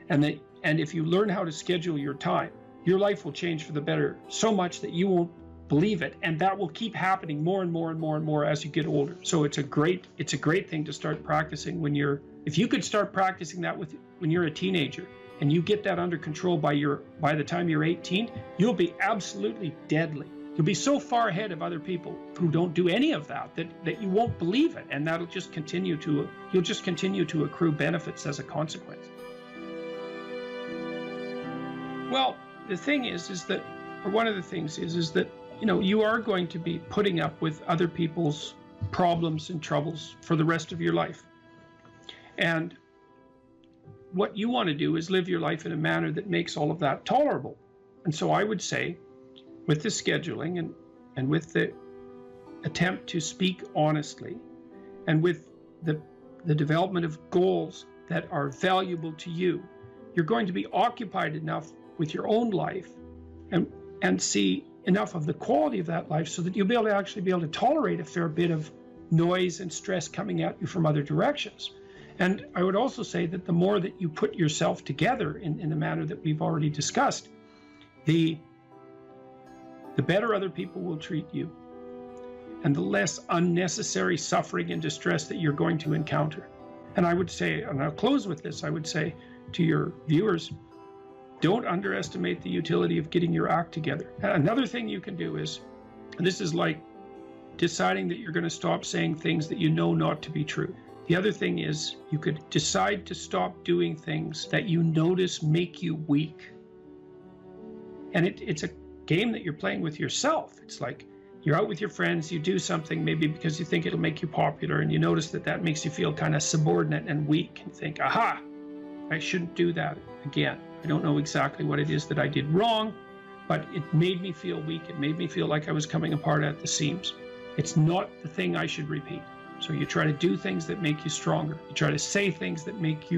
and if you learn how to schedule your time, your life will change for the better so much that you won't believe it, and that will keep happening more and more and more and more as you get older. So it's a great thing to start practicing if you could start practicing that when you're a teenager, and you get that under control by the time you're 18, you'll be absolutely deadly. You'll be so far ahead of other people who don't do any of that you won't believe it, and you'll just continue to accrue benefits as a consequence. Well, the thing is that, or one of the things is that you are going to be putting up with other people's problems and troubles for the rest of your life. And what you want to do is live your life in a manner that makes all of that tolerable. And so I would say, with the scheduling and with the attempt to speak honestly, and with the development of goals that are valuable to you, you're going to be occupied enough with your own life and see enough of the quality of that life so that you'll be able to actually be able to tolerate a fair bit of noise and stress coming at you from other directions. And I would also say that the more that you put yourself together in the manner that we've already discussed, the better other people will treat you, and the less unnecessary suffering and distress that you're going to encounter. And I would say, and I'll close with this, I would say to your viewers, don't underestimate the utility of getting your act together. Another thing you can do is, and this is like deciding that you're going to stop saying things that you know not to be true. The other thing is, you could decide to stop doing things that you notice make you weak. And it's a game that you're playing with yourself. It's like you're out with your friends, you do something maybe because you think it'll make you popular, and you notice that that makes you feel kind of subordinate and weak, and think, aha, I shouldn't do that again. I don't know exactly what it is that I did wrong, but it made me feel weak. It made me feel like I was coming apart at the seams. It's not the thing I should repeat. So you try to do things that make you stronger. You try to say things that make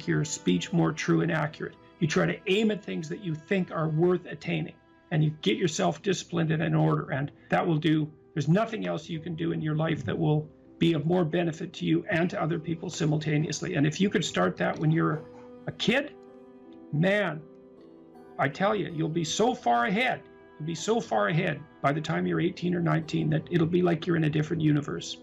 your speech more true and accurate. You try to aim at things that you think are worth attaining, and you get yourself disciplined and in order, and that will do. There's nothing else you can do in your life that will be of more benefit to you and to other people simultaneously. And if you could start that when you're a kid, man, I tell you, you'll be so far ahead. You'll be so far ahead by the time you're 18 or 19 that it'll be like you're in a different universe.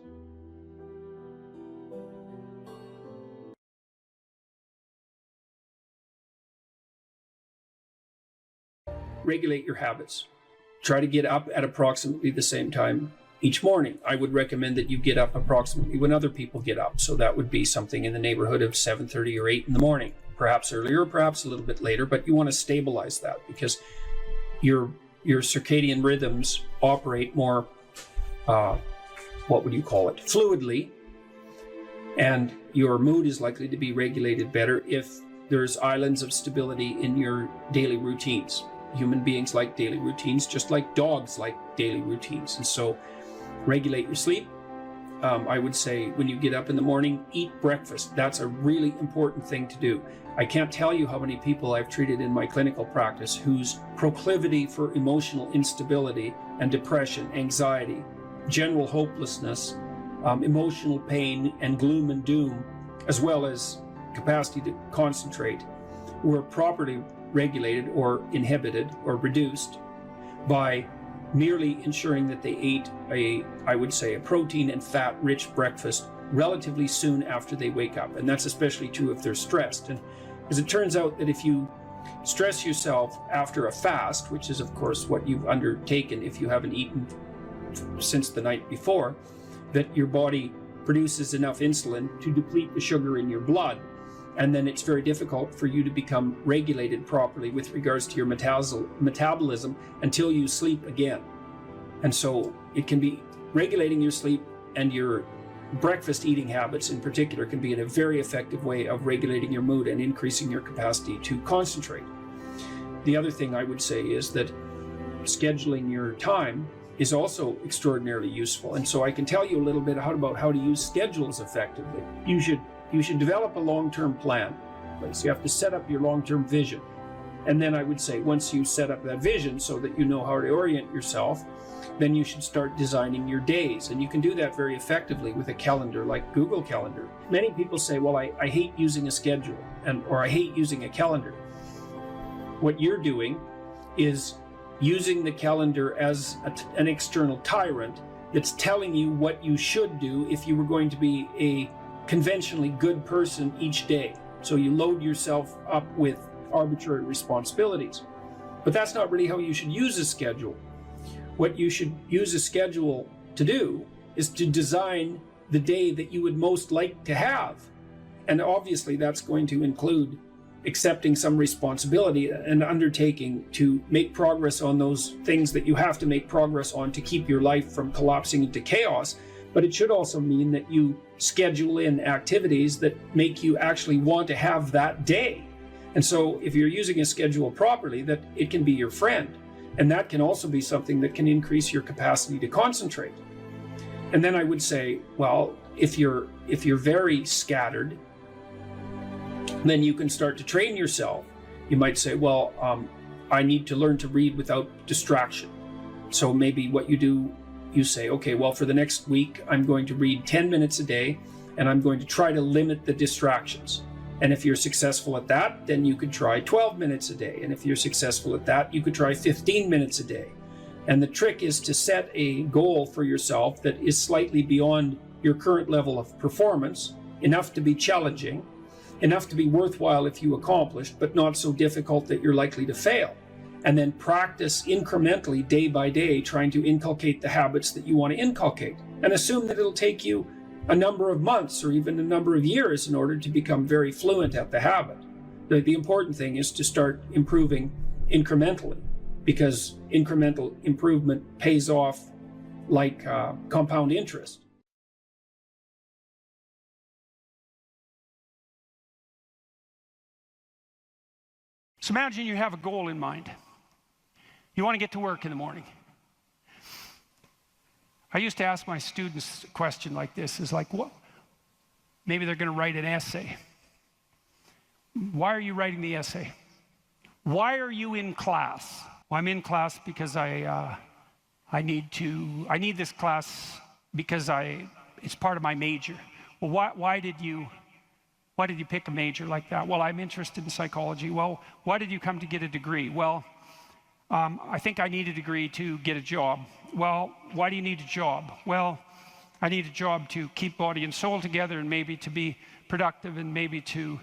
Regulate your habits. Try to get up at approximately the same time each morning. I would recommend that you get up approximately when other people get up. So that would be something in the neighborhood of 7:30 or 8 in the morning, perhaps earlier, perhaps a little bit later, but you want to stabilize that because your circadian rhythms operate more, fluidly, and your mood is likely to be regulated better if there's islands of stability in your daily routines. Human beings like daily routines, just like dogs like daily routines. And so regulate your sleep. I would say when you get up in the morning, eat breakfast. That's a really important thing to do. I can't tell you how many people I've treated in my clinical practice whose proclivity for emotional instability and depression, anxiety, general hopelessness, emotional pain and gloom and doom, as well as capacity to concentrate, were properly regulated or inhibited or reduced by merely ensuring that they ate a protein and fat rich breakfast relatively soon after they wake up. And that's especially true if they're stressed. And as it turns out that if you stress yourself after a fast, which is of course what you've undertaken if you haven't eaten since the night before, that your body produces enough insulin to deplete the sugar in your blood. And then it's very difficult for you to become regulated properly with regards to your metabolism until you sleep again. And so it can be regulating your sleep, and your breakfast eating habits in particular can be a very effective way of regulating your mood and increasing your capacity to concentrate. The other thing I would say is that scheduling your time is also extraordinarily useful. And so I can tell you a little bit about how to use schedules effectively. You should develop a long-term plan. So you have to set up your long-term vision. And then I would say once you set up that vision so that you know how to orient yourself, then you should start designing your days. And you can do that very effectively with a calendar like Google Calendar. Many people say, well, I hate using a schedule or I hate using a calendar. What you're doing is using the calendar as an external tyrant that's telling you what you should do if you were going to be a conventionally good person each day. So you load yourself up with arbitrary responsibilities. But that's not really how you should use a schedule. What you should use a schedule to do is to design the day that you would most like to have. And obviously that's going to include accepting some responsibility and undertaking to make progress on those things that you have to make progress on to keep your life from collapsing into chaos. But it should also mean that you schedule in activities that make you actually want to have that day. And so if you're using a schedule properly, that it can be your friend. And that can also be something that can increase your capacity to concentrate. And then I would say, well, if you're very scattered, then you can start to train yourself. You might say, well, I need to learn to read without distraction. So maybe what you do, you say, okay, well, for the next week, I'm going to read 10 minutes a day, and I'm going to try to limit the distractions. And if you're successful at that, then you could try 12 minutes a day. And if you're successful at that, you could try 15 minutes a day. And the trick is to set a goal for yourself that is slightly beyond your current level of performance, enough to be challenging, enough to be worthwhile if you accomplish, but not so difficult that you're likely to fail. And then practice incrementally, day by day, trying to inculcate the habits that you want to inculcate. And assume that it'll take you a number of months or even a number of years in order to become very fluent at the habit. The important thing is to start improving incrementally, because incremental improvement pays off like compound interest. So imagine you have a goal in mind. You want to get to work in the morning. I used to ask my students a question like this, is like, what? Maybe they're going to write an essay. Why are you writing the essay? Why are you in class? Well, I'm in class because I need this class because it's part of my major. Well, why did you pick a major like that? Well, I'm interested in psychology. Well, why did you come to get a degree? Well, I think I need a degree to get a job. Well, why do you need a job? Well, I need a job to keep body and soul together, and maybe to be productive, and maybe to,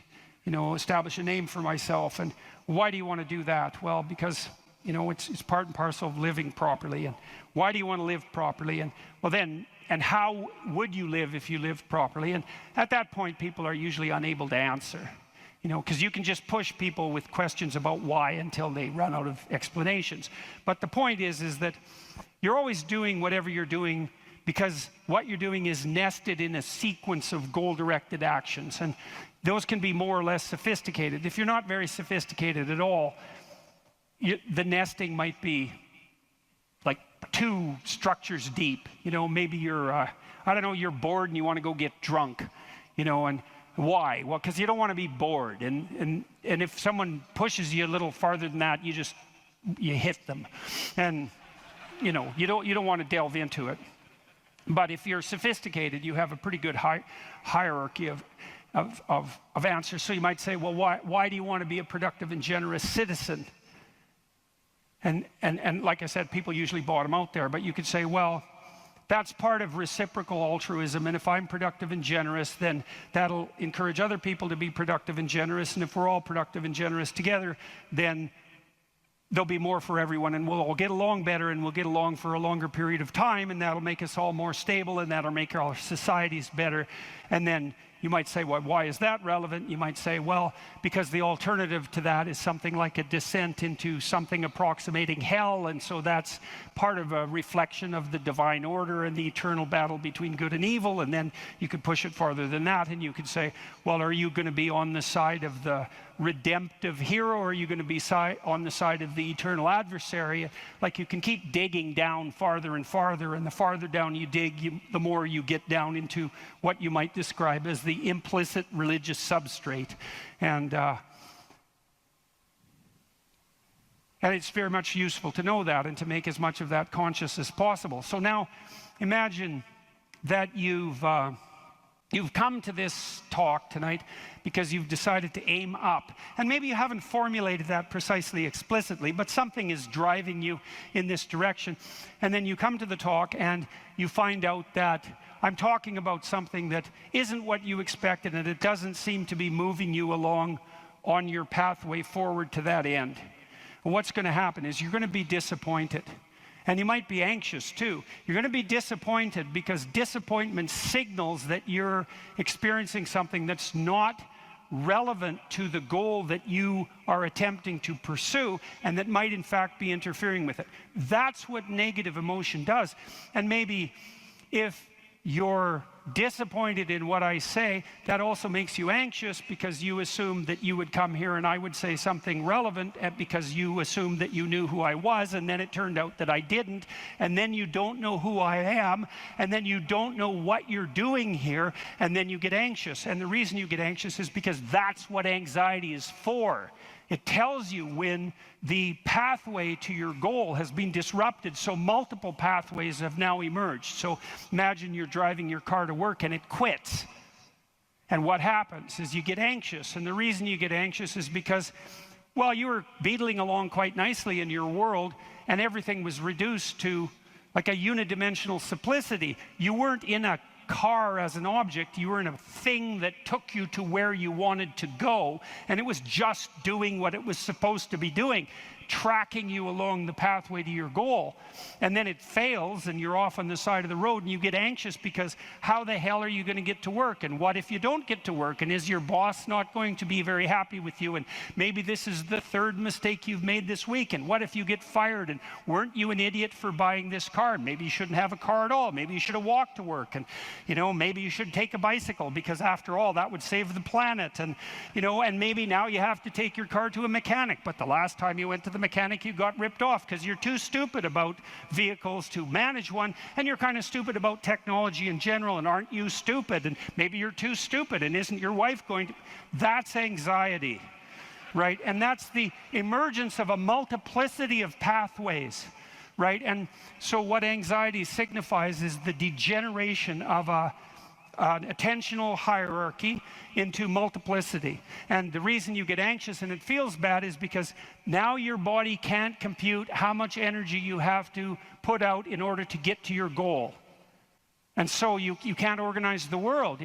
establish a name for myself. And why do you want to do that? Well, because, it's part and parcel of living properly. And why do you want to live properly? And well, then, and how would you live if you lived properly? And at that point, people are usually unable to answer. Because you can just push people with questions about why until they run out of explanations. But the point is that you're always doing whatever you're doing because what you're doing is nested in a sequence of goal-directed actions. And those can be more or less sophisticated. If you're not very sophisticated at all, the nesting might be like 2 structures deep. Maybe you're, you're bored and you want to go get drunk, and why? Well, because you don't want to be bored. And if someone pushes you a little farther than that, you hit them. And, you don't want to delve into it. But if you're sophisticated, you have a pretty good hierarchy of answers. So you might say, well, why do you want to be a productive and generous citizen? And like I said, people usually bottom out there. But you could say, well, that's part of reciprocal altruism, and if I'm productive and generous, then that'll encourage other people to be productive and generous, and if we're all productive and generous together, then there'll be more for everyone, and we'll all get along better, and we'll get along for a longer period of time, and that'll make us all more stable, and that'll make our societies better. And then you might say, well, why is that relevant? You might say, well, because the alternative to that is something like a descent into something approximating hell, and so that's part of a reflection of the divine order and the eternal battle between good and evil. And then you could push it farther than that, and you could say, well, are you going to be on the side of the redemptive hero, or are you going to be on the side of the eternal adversary? Like, you can keep digging down farther and farther, and the farther down you dig, the more you get down into what you might describe as the implicit religious substrate. And it's very much useful to know that and to make as much of that conscious as possible. So now imagine that you've come to this talk tonight because you've decided to aim up. And maybe you haven't formulated that precisely explicitly, but something is driving you in this direction. And then you come to the talk and you find out that I'm talking about something that isn't what you expected, and it doesn't seem to be moving you along on your pathway forward to that end. And what's going to happen is you're going to be disappointed. And you might be anxious too. You're going to be disappointed because disappointment signals that you're experiencing something that's not relevant to the goal that you are attempting to pursue, and that might in fact be interfering with it. That's what negative emotion does. And maybe if you're disappointed in what I say, that also makes you anxious because you assumed that you would come here and I would say something relevant because you assumed that you knew who I was, and then it turned out that I didn't, and then you don't know who I am, and then you don't know what you're doing here, and then you get anxious. And the reason you get anxious is because that's what anxiety is for. It tells you when the pathway to your goal has been disrupted, so multiple pathways have now emerged. So imagine you're driving your car to work and it quits. And what happens is you get anxious. And the reason you get anxious is because, well, you were beetling along quite nicely in your world and everything was reduced to like a unidimensional simplicity. You weren't in a car as an object, you were in a thing that took you to where you wanted to go, and it was just doing what it was supposed to be doing, tracking you along the pathway to your goal. And then it fails and you're off on the side of the road and you get anxious because how the hell are you going to get to work? And what if you don't get to work? And is your boss not going to be very happy with you? And maybe this is the third mistake you've made this week. And what if you get fired? And weren't you an idiot for buying this car? Maybe you shouldn't have a car at all. Maybe you should have walked to work. And, you know, maybe you should take a bicycle because after all, that would save the planet. And, you know, and maybe now you have to take your car to a mechanic. But the last time you went to the mechanic, you got ripped off because you're too stupid about vehicles to manage one, and you're kind of stupid about technology in general. And aren't you stupid? And maybe you're too stupid, and isn't your wife going to? That's anxiety, right? And that's the emergence of a multiplicity of pathways, right? And so what anxiety signifies is the degeneration of an attentional hierarchy into multiplicity. And the reason you get anxious and it feels bad is because now your body can't compute how much energy you have to put out in order to get to your goal. And so you can't organize the world.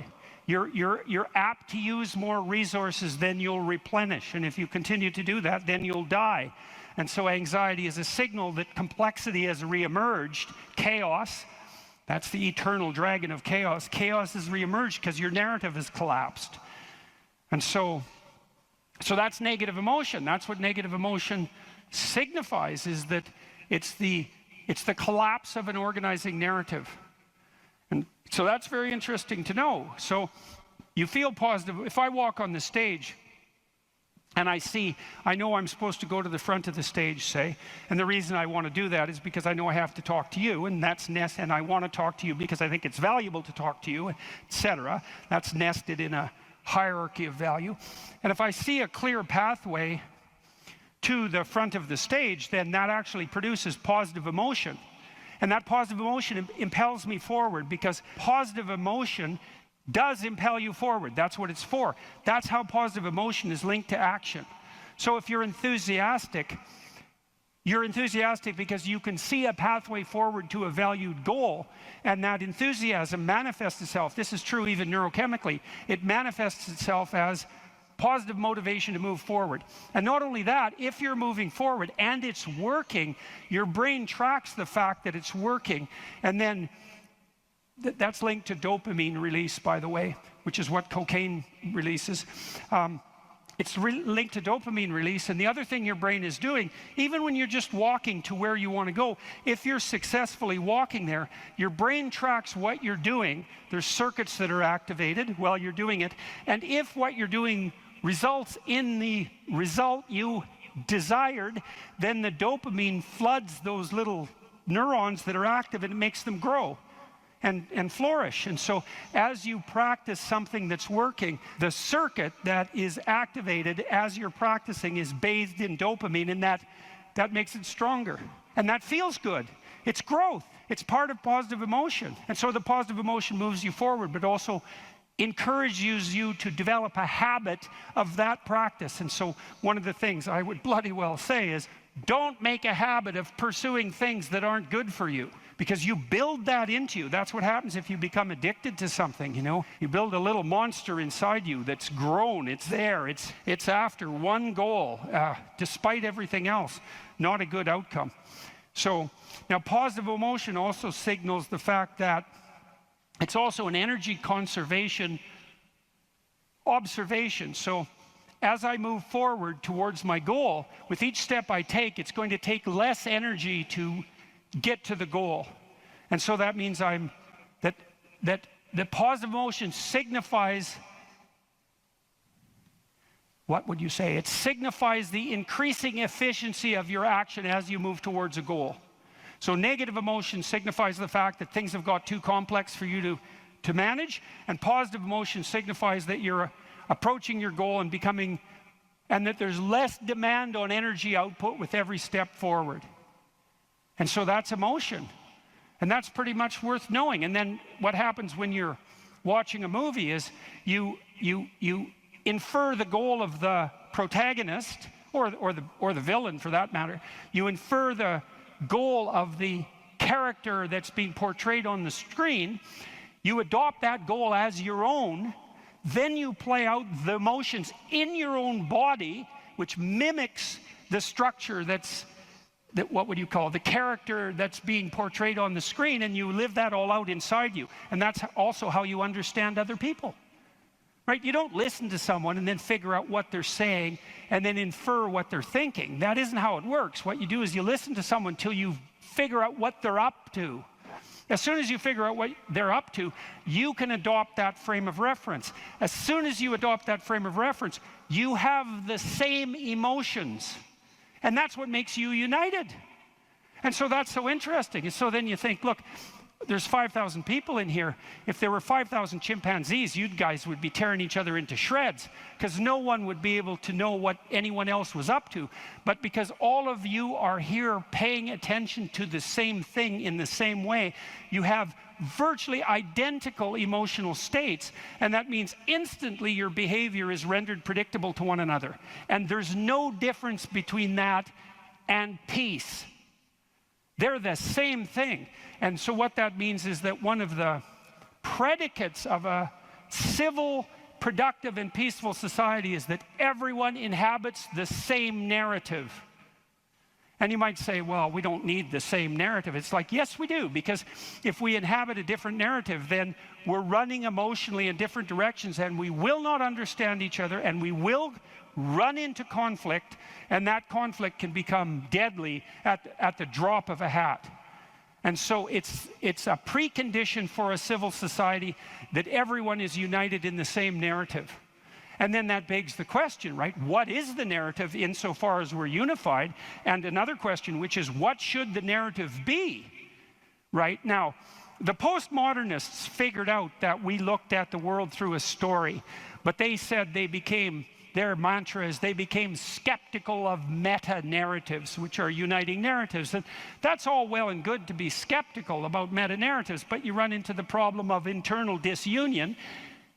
You're apt to use more resources than you'll replenish. And if you continue to do that, then you'll die. And so anxiety is a signal that complexity has reemerged, chaos. That's the eternal dragon of chaos. Chaos has reemerged because your narrative has collapsed. And so that's negative emotion. That's what negative emotion signifies, is that it's the collapse of an organizing narrative. And so that's very interesting to know. So you feel positive. If I walk on the stage and I know I'm supposed to go to the front of the stage, say, and the reason I want to do that is because I know I have to talk to you, and that's and I want to talk to you because I think it's valuable to talk to you, etc. That's nested in a hierarchy of value. And if I see a clear pathway to the front of the stage, then that actually produces positive emotion. And that positive emotion impels me forward, because positive emotion does impel you forward. That's what it's for. That's how positive emotion is linked to action. So if you're enthusiastic because you can see a pathway forward to a valued goal, and that enthusiasm manifests itself. This is true even neurochemically. It manifests itself as positive motivation to move forward. And not only that, if you're moving forward and it's working, your brain tracks the fact that it's working, and then that's linked to dopamine release, by the way, which is what cocaine releases. It's linked to dopamine release. And the other thing your brain is doing, even when you're just walking to where you want to go, if you're successfully walking there, your brain tracks what you're doing. There's circuits that are activated while you're doing it. And if what you're doing results in the result you desired, then the dopamine floods those little neurons that are active, and it makes them grow and flourish. And so as you practice something that's working, the circuit that is activated as you're practicing is bathed in dopamine, and that makes it stronger. And that feels good. It's growth. It's part of positive emotion. And so the positive emotion moves you forward, but also encourages you to develop a habit of that practice. And so one of the things I would bloody well say is, don't make a habit of pursuing things that aren't good for you, because you build that into you. That's what happens if you become addicted to something, you know. You build a little monster inside you that's grown. It's there. It's after one goal, despite everything else. Not a good outcome. So now positive emotion also signals the fact that it's also an energy conservation observation. So as I move forward towards my goal, with each step I take, it's going to take less energy to get to the goal. And so that means that the positive emotion signifies, what would you say? It signifies the increasing efficiency of your action as you move towards a goal. So negative emotion signifies the fact that things have got too complex for you to manage, and positive emotion signifies that you're approaching your goal and becoming, and that there's less demand on energy output with every step forward. And so that's emotion. And that's pretty much worth knowing. And then what happens when you're watching a movie is you infer the goal of the protagonist, or the villain for that matter. You infer the goal of the character that's being portrayed on the screen. You adopt that goal as your own. Then you play out the emotions in your own body, which mimics the structure what would you call the character that's being portrayed on the screen, and you live that all out inside you. And that's also how you understand other people, right? You don't listen to someone and then figure out what they're saying and then infer what they're thinking. That isn't how it works. What you do is you listen to someone till you figure out what they're up to. As soon as you figure out what they're up to, you can adopt that frame of reference. As soon as you adopt that frame of reference, you have the same emotions. And that's what makes you united. And so that's so interesting. And so then you think, look, there's 5,000 people in here. If there were 5,000 chimpanzees, you guys would be tearing each other into shreds, because no one would be able to know what anyone else was up to. But because all of you are here paying attention to the same thing in the same way, you have virtually identical emotional states, and that means instantly your behavior is rendered predictable to one another. And there's no difference between that and peace. They're the same thing. And so what that means is that one of the predicates of a civil, productive, and peaceful society is that everyone inhabits the same narrative. And you might say, well, we don't need the same narrative. It's like, yes, we do, because if we inhabit a different narrative, then we're running emotionally in different directions, and we will not understand each other, and we will run into conflict, and that conflict can become deadly at the drop of a hat. And so it's a precondition for a civil society that everyone is united in the same narrative. And then that begs the question, right? What is the narrative insofar as we're unified? And another question, which is, what should the narrative be? Right? Now, the postmodernists figured out that we looked at the world through a story, but they said their mantra is they became skeptical of meta-narratives, which are uniting narratives. And that's all well and good to be skeptical about meta-narratives, but you run into the problem of internal disunion.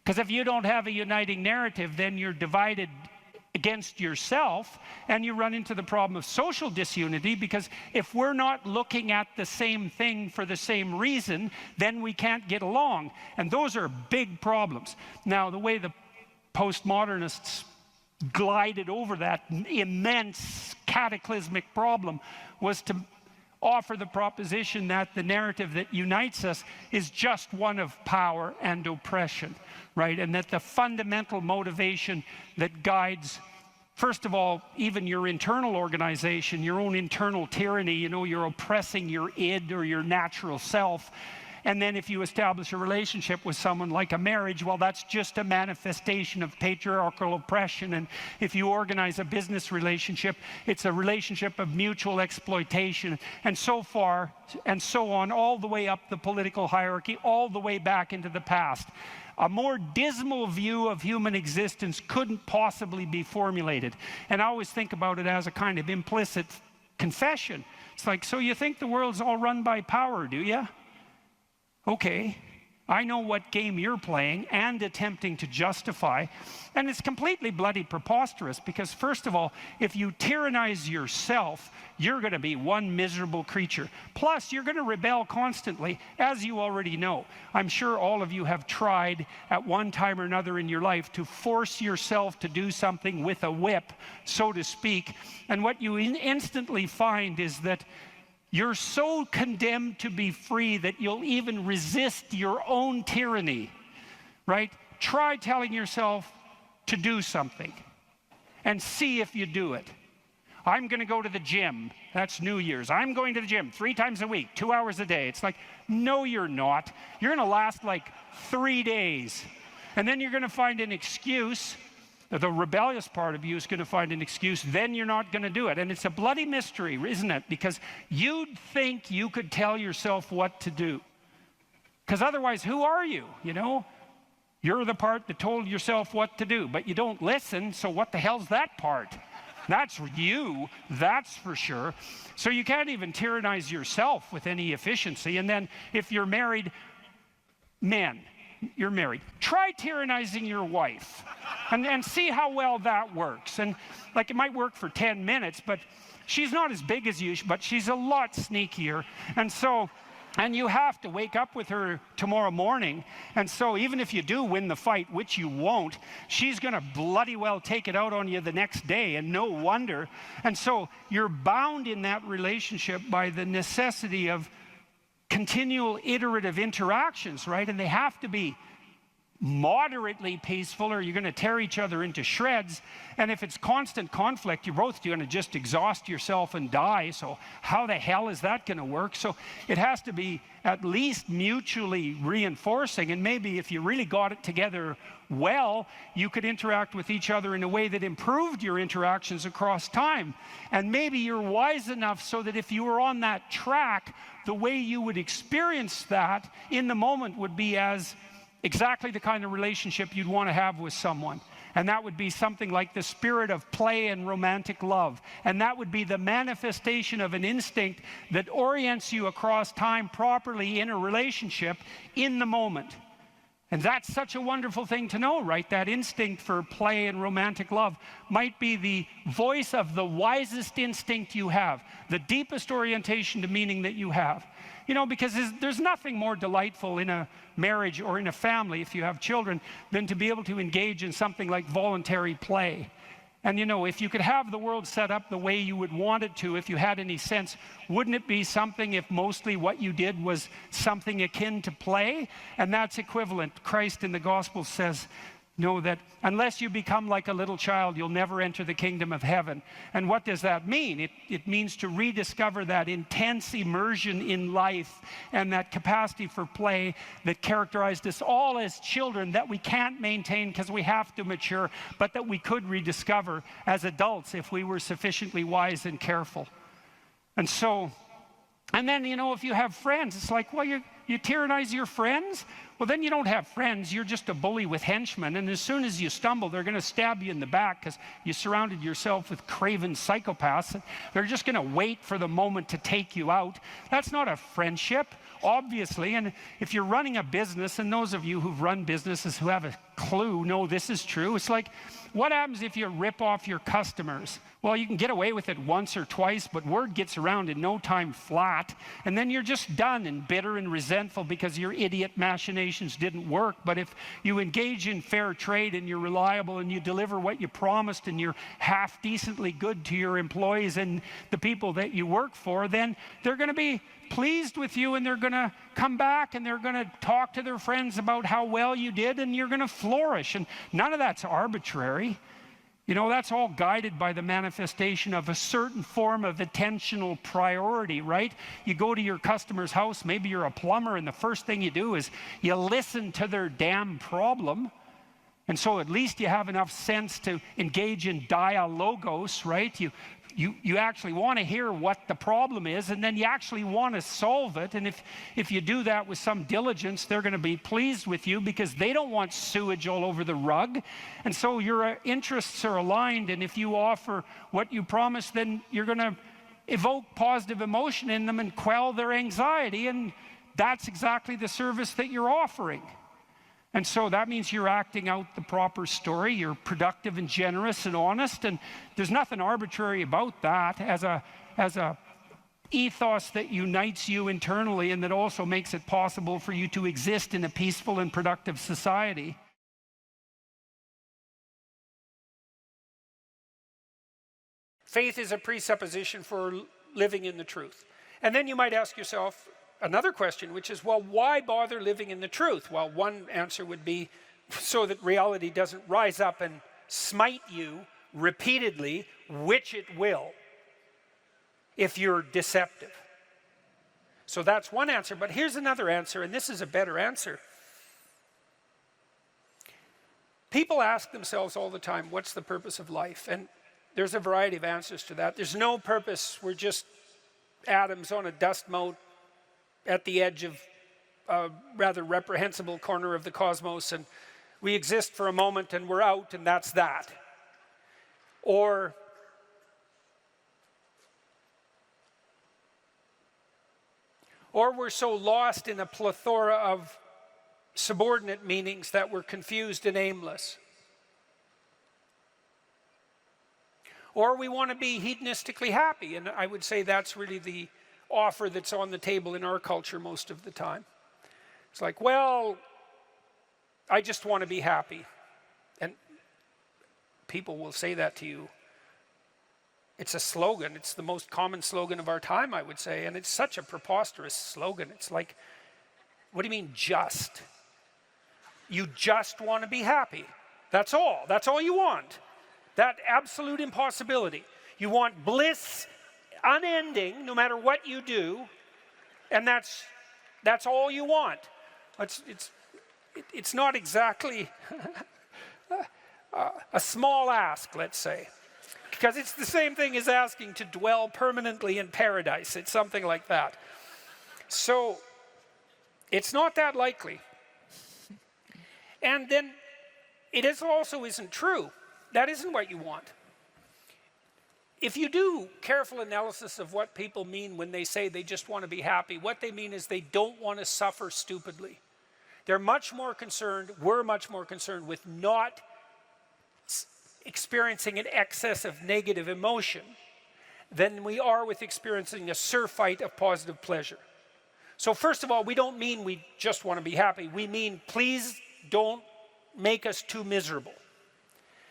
Because if you don't have a uniting narrative, then you're divided against yourself, and you run into the problem of social disunity, because if we're not looking at the same thing for the same reason, then we can't get along. And those are big problems. Now, the way the postmodernists glided over that immense cataclysmic problem was to offer the proposition that the narrative that unites us is just one of power and oppression, right? And that the fundamental motivation that guides, first of all, even your internal organization, your own internal tyranny, you're oppressing your id or your natural self. And then if you establish a relationship with someone like a marriage, well, that's just a manifestation of patriarchal oppression. And if you organize a business relationship, it's a relationship of mutual exploitation, and so far and so on, all the way up the political hierarchy, all the way back into the past. A more dismal view of human existence couldn't possibly be formulated. And I always think about it as a kind of implicit confession. It's like, so you think the world's all run by power, do you? Okay, I know what game you're playing and attempting to justify, and it's completely bloody preposterous, because first of all, if you tyrannize yourself, you're going to be one miserable creature. Plus, you're going to rebel constantly, as you already know. I'm sure all of you have tried at one time or another in your life to force yourself to do something with a whip, so to speak, and what you instantly find is that you're so condemned to be free that you'll even resist your own tyranny, right? Try telling yourself to do something and see if you do it. I'm going to go to the gym. That's New Year's. I'm going to the gym 3 times a week, 2 hours a day. It's like, no, you're not. You're going to last like 3 days. And then you're going to find an excuse. The rebellious part of you is going to find an excuse. Then you're not going to do it. And it's a bloody mystery, isn't it? Because you'd think you could tell yourself what to do. Because otherwise, who are you, you know? You're the part that told yourself what to do, but you don't listen, so what the hell's that part? That's you, that's for sure. So you can't even tyrannize yourself with any efficiency. And then if you're married, men, you're married, try tyrannizing your wife and see how well that works. And like it might work for 10 minutes, but she's not as big as you, but she's a lot sneakier. And you have to wake up with her tomorrow morning. And so even if you do win the fight, which you won't, she's going to bloody well take it out on you the next day, and no wonder. And so you're bound in that relationship by the necessity of continual iterative interactions, right? And they have to be moderately peaceful, or you're going to tear each other into shreds. And if it's constant conflict, you're both going to just exhaust yourself and die. So how the hell is that going to work? So it has to be at least mutually reinforcing. And maybe if you really got it together well, you could interact with each other in a way that improved your interactions across time. And maybe you're wise enough so that if you were on that track, the way you would experience that in the moment would be as exactly the kind of relationship you'd want to have with someone. And that would be something like the spirit of play and romantic love. And that would be the manifestation of an instinct that orients you across time properly in a relationship in the moment. And that's such a wonderful thing to know, right? That instinct for play and romantic love might be the voice of the wisest instinct you have, the deepest orientation to meaning that you have. You know, because there's nothing more delightful in a marriage or in a family, if you have children, than to be able to engage in something like voluntary play. And you know, if you could have the world set up the way you would want it to, if you had any sense, wouldn't it be something if mostly what you did was something akin to play? And that's equivalent. Christ in the Gospel says, know that unless you become like a little child, you'll never enter the kingdom of heaven. And what does that mean? It means to rediscover that intense immersion in life and that capacity for play that characterized us all as children that we can't maintain because we have to mature, but that we could rediscover as adults if we were sufficiently wise and careful. And then, you know, if you have friends, it's like, well, you tyrannize your friends? Well, then you don't have friends. You're just a bully with henchmen. And as soon as you stumble, they're going to stab you in the back because you surrounded yourself with craven psychopaths. They're just going to wait for the moment to take you out. That's not a friendship, obviously. And if you're running a business, and those of you who've run businesses who have a clue know this is true, it's like, what happens if you rip off your customers? Well, you can get away with it once or twice, but word gets around in no time flat, and then you're just done and bitter and resentful because your idiot machinations didn't work. But if you engage in fair trade and you're reliable and you deliver what you promised and you're half decently good to your employees and the people that you work for, then they're going to be pleased with you, and they're going to come back and they're going to talk to their friends about how well you did, and you're going to flourish. And none of that's arbitrary. You know, that's all guided by the manifestation of a certain form of attentional priority, right? You go to your customer's house, maybe you're a plumber, and the first thing you do is you listen to their damn problem. And so at least you have enough sense to engage in dialogos, right? You actually want to hear what the problem is, and then you actually want to solve it. And if you do that with some diligence, they're going to be pleased with you because they don't want sewage all over the rug. And so your interests are aligned, and if you offer what you promise, then you're going to evoke positive emotion in them and quell their anxiety, and that's exactly the service that you're offering. And so that means you're acting out the proper story. You're productive and generous and honest, and there's nothing arbitrary about that as a ethos that unites you internally and that also makes it possible for you to exist in a peaceful and productive society. Faith is a presupposition for living in the truth. And then you might ask yourself another question, which is, well, why bother living in the truth? Well, one answer would be so that reality doesn't rise up and smite you repeatedly, which it will. if you're deceptive. So that's one answer, but here's another answer, and this is a better answer. People ask themselves all the time, what's the purpose of life? And there's a variety of answers to that. There's no purpose. We're just atoms on a dust mote at the edge of a rather reprehensible corner of the cosmos, and we exist for a moment and we're out, and that's that. Or we're so lost in a plethora of subordinate meanings that we're confused and aimless. Or we want to be hedonistically happy, and I would say that's really the offer that's on the table in our culture most of the time. It's like, well, I just want to be happy. And people will say that to you. It's a slogan. It's the most common slogan of our time, I would say, and it's such a preposterous slogan. It's like, what do you mean just? You just want to be happy. That's all. That's all you want. That absolute impossibility. You want bliss unending, no matter what you do, and that's all you want. It's not exactly a small ask, let's say, because it's the same thing as asking to dwell permanently in paradise. It's something like that. So it's not that likely. And then it also isn't true. That isn't what you want. If you do careful analysis of what people mean when they say they just want to be happy, what they mean is they don't want to suffer stupidly. They're much more concerned, we're much more concerned with not experiencing an excess of negative emotion than we are with experiencing a surfeit of positive pleasure. So first of all, we don't mean we just want to be happy. We mean, please don't make us too miserable.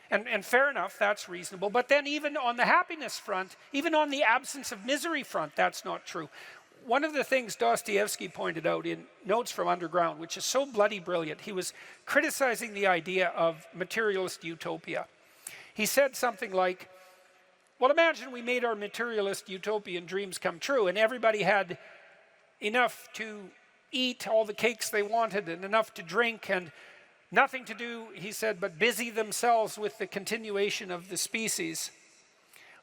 And fair enough, that's reasonable. But then even on the happiness front, even on the absence of misery front, that's not true. One of the things Dostoevsky pointed out in Notes from Underground, which is so bloody brilliant, he was criticizing the idea of materialist utopia. He said something like, well, imagine we made our materialist utopian dreams come true, and everybody had enough to eat all the cakes they wanted and enough to drink and nothing to do, he said, but busy themselves with the continuation of the species.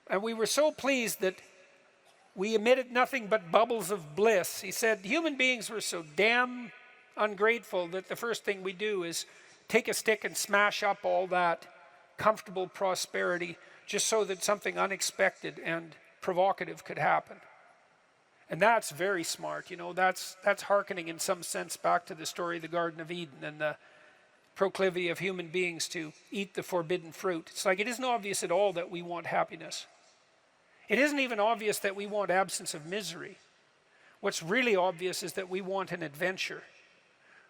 And we were so pleased that we emitted nothing but bubbles of bliss. He said, human beings were so damn ungrateful that the first thing we do is take a stick and smash up all that comfortable prosperity just so that something unexpected and provocative could happen. And that's very smart. You know, that's hearkening in some sense back to the story of the Garden of Eden and the proclivity of human beings to eat the forbidden fruit. It's like it isn't obvious at all that we want happiness. It isn't even obvious that we want absence of misery. What's really obvious is that we want an adventure,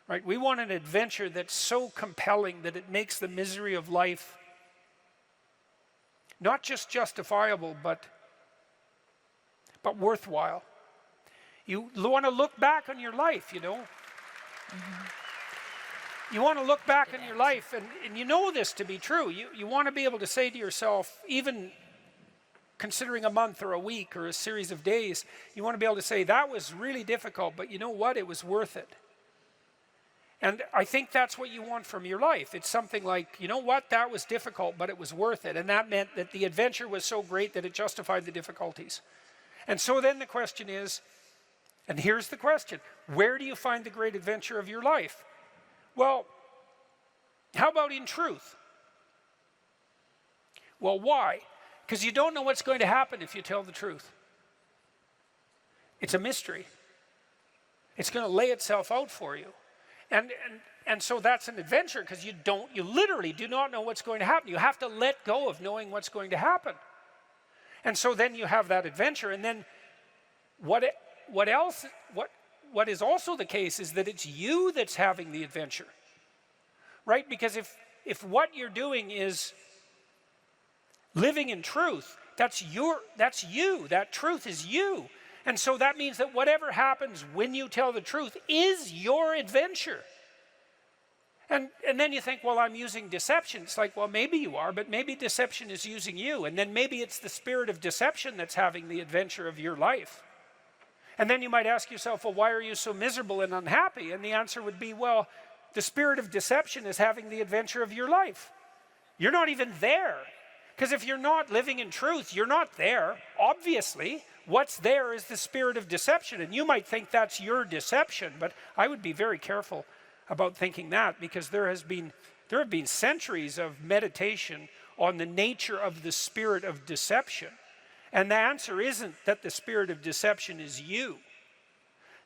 right? We want an adventure that's so compelling that it makes the misery of life not just justifiable, but worthwhile. You want to look back on your life, you know. Mm-hmm. You want to look back on your life, and you know this to be true. You want to be able to say to yourself, even considering a month or a week or a series of days, you want to be able to say, that was really difficult, but you know what? It was worth it. And I think that's what you want from your life. It's something like, you know what? That was difficult, but it was worth it. And that meant that the adventure was so great that it justified the difficulties. And so then the question is, and here's the question, where do you find the great adventure of your life? Well, how about in truth? Well, why? Because you don't know what's going to happen if you tell the truth. It's a mystery. It's going to lay itself out for you. And so that's an adventure because you literally do not know what's going to happen. You have to let go of knowing what's going to happen. And so then you have that adventure, and then what is also the case is that it's you that's having the adventure, right? Because if what you're doing is living in truth, that's you, that truth is you. And so that means that whatever happens when you tell the truth is your adventure. And then you think, well, I'm using deception. It's like, well, maybe you are, but maybe deception is using you. And then maybe it's the spirit of deception that's having the adventure of your life. And then you might ask yourself, well, why are you so miserable and unhappy? And the answer would be, well, the spirit of deception is having the adventure of your life. You're not even there. Because if you're not living in truth, you're not there. Obviously, what's there is the spirit of deception. And you might think that's your deception, but I would be very careful about thinking that, because there have been centuries of meditation on the nature of the spirit of deception. And the answer isn't that the spirit of deception is you.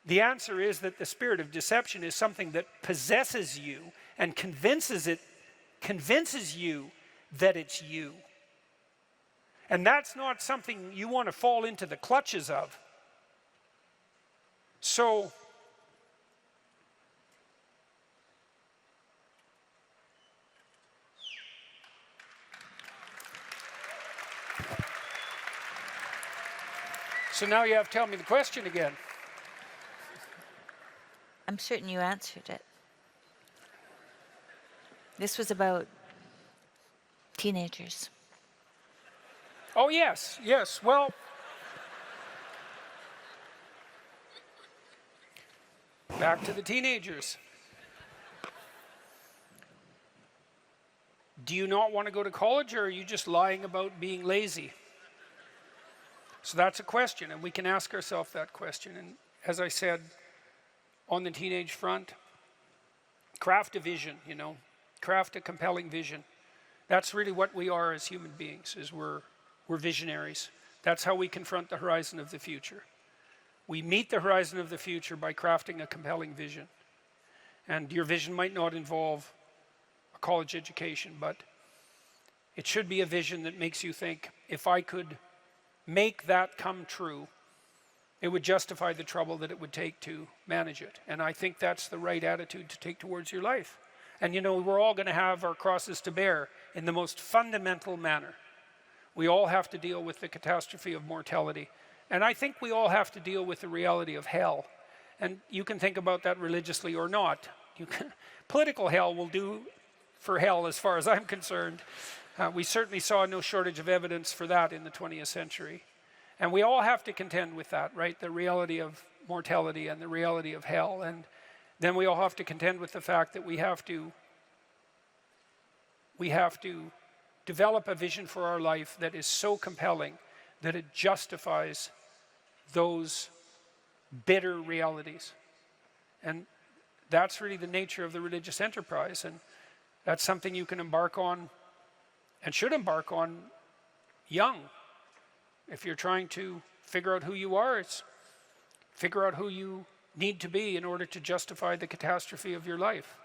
The answer is that the spirit of deception is something that possesses you and convinces you that it's you. And that's not something you want to fall into the clutches of. So now you have to tell me the question again. I'm certain you answered it. This was about teenagers. Oh, yes, yes. Well, back to the teenagers. Do you not want to go to college, or are you just lying about being lazy? So that's a question, and we can ask ourselves that question. And as I said, on the teenage front, craft a vision, craft a compelling vision. That's really what we are as human beings, is we're visionaries. That's how we confront the horizon of the future. We meet the horizon of the future by crafting a compelling vision. And your vision might not involve a college education, but it should be a vision that makes you think, if I could make that come true, it would justify the trouble that it would take to manage it. And I think that's the right attitude to take towards your life. And we're all going to have our crosses to bear in the most fundamental manner. We all have to deal with the catastrophe of mortality. And I think we all have to deal with the reality of hell. And you can think about that religiously or not. Political hell will do for hell as far as I'm concerned. We certainly saw no shortage of evidence for that in the 20th century. And we all have to contend with that, right? The reality of mortality and the reality of hell. And then we all have to contend with the fact that we have to develop a vision for our life that is so compelling that it justifies those bitter realities. And that's really the nature of the religious enterprise. And that's something you can embark on and should embark on young. If you're trying to figure out who you are, it's figure out who you need to be in order to justify the catastrophe of your life.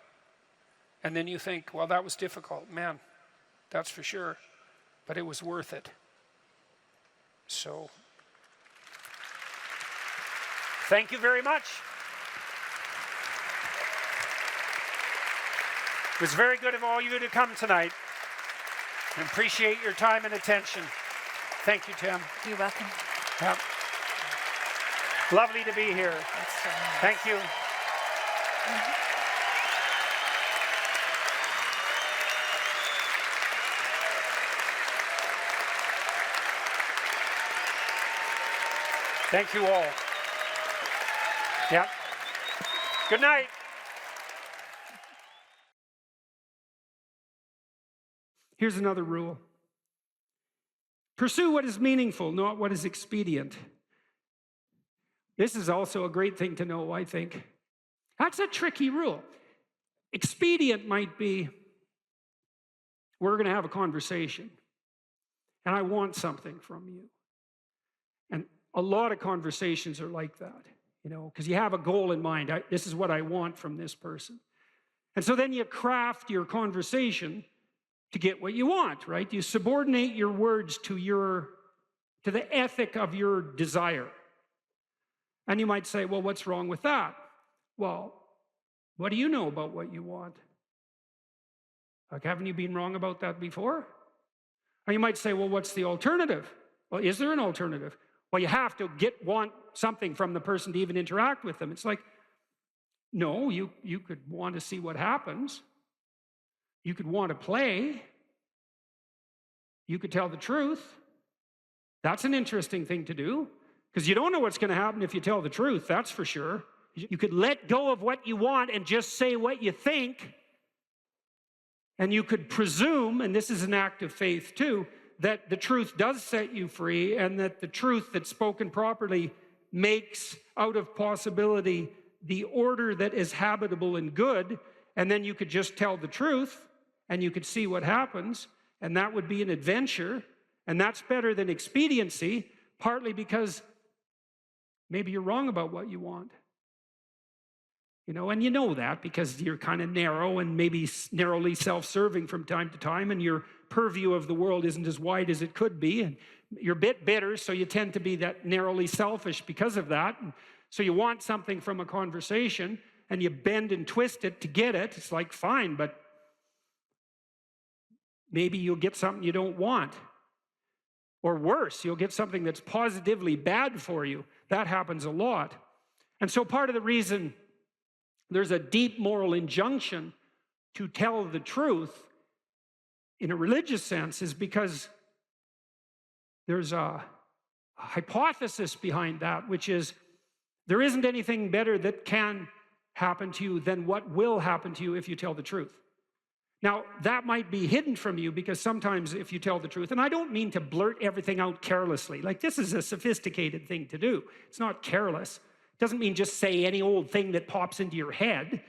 And then you think, well, that was difficult. Man, that's for sure. But it was worth it. So, thank you very much. It was very good of all you to come tonight. I appreciate your time and attention. Thank you, Tim. You're welcome. Yeah. Lovely to be here. That's so nice. Thank you. Thank you all. Yeah. Good night. Here's another rule. Pursue what is meaningful, not what is expedient. This is also a great thing to know, I think. That's a tricky rule. Expedient might be, we're going to have a conversation, and I want something from you. And a lot of conversations are like that, because you have a goal in mind. This is what I want from this person. And so then you craft your conversation to get what you want, right? You subordinate your words to the ethic of your desire. And you might say, well, what's wrong with that? Well, what do you know about what you want? Like, haven't you been wrong about that before? Or you might say, well, what's the alternative? Well, is there an alternative? Well, you have to want something from the person to even interact with them. It's like, no, you could want to see what happens. You could want to play. You could tell the truth. That's an interesting thing to do, because you don't know what's going to happen if you tell the truth, that's for sure. You could let go of what you want and just say what you think. And you could presume, and this is an act of faith too, that the truth does set you free, and that the truth that's spoken properly makes out of possibility the order that is habitable and good. And then you could just tell the truth, and you could see what happens, and that would be an adventure. And that's better than expediency, partly because maybe you're wrong about what you want. And you know that because you're kind of narrow and maybe narrowly self-serving from time to time, and your purview of the world isn't as wide as it could be, and you're a bit bitter, so you tend to be that narrowly selfish because of that. And so you want something from a conversation, and you bend and twist it to get it. It's like, fine, but maybe you'll get something you don't want. Or worse, you'll get something that's positively bad for you. That happens a lot. And so part of the reason there's a deep moral injunction to tell the truth in a religious sense is because there's a hypothesis behind that, which is there isn't anything better that can happen to you than what will happen to you if you tell the truth. Now, that might be hidden from you because sometimes if you tell the truth, and I don't mean to blurt everything out carelessly, like this is a sophisticated thing to do. It's not careless. It doesn't mean just say any old thing that pops into your head.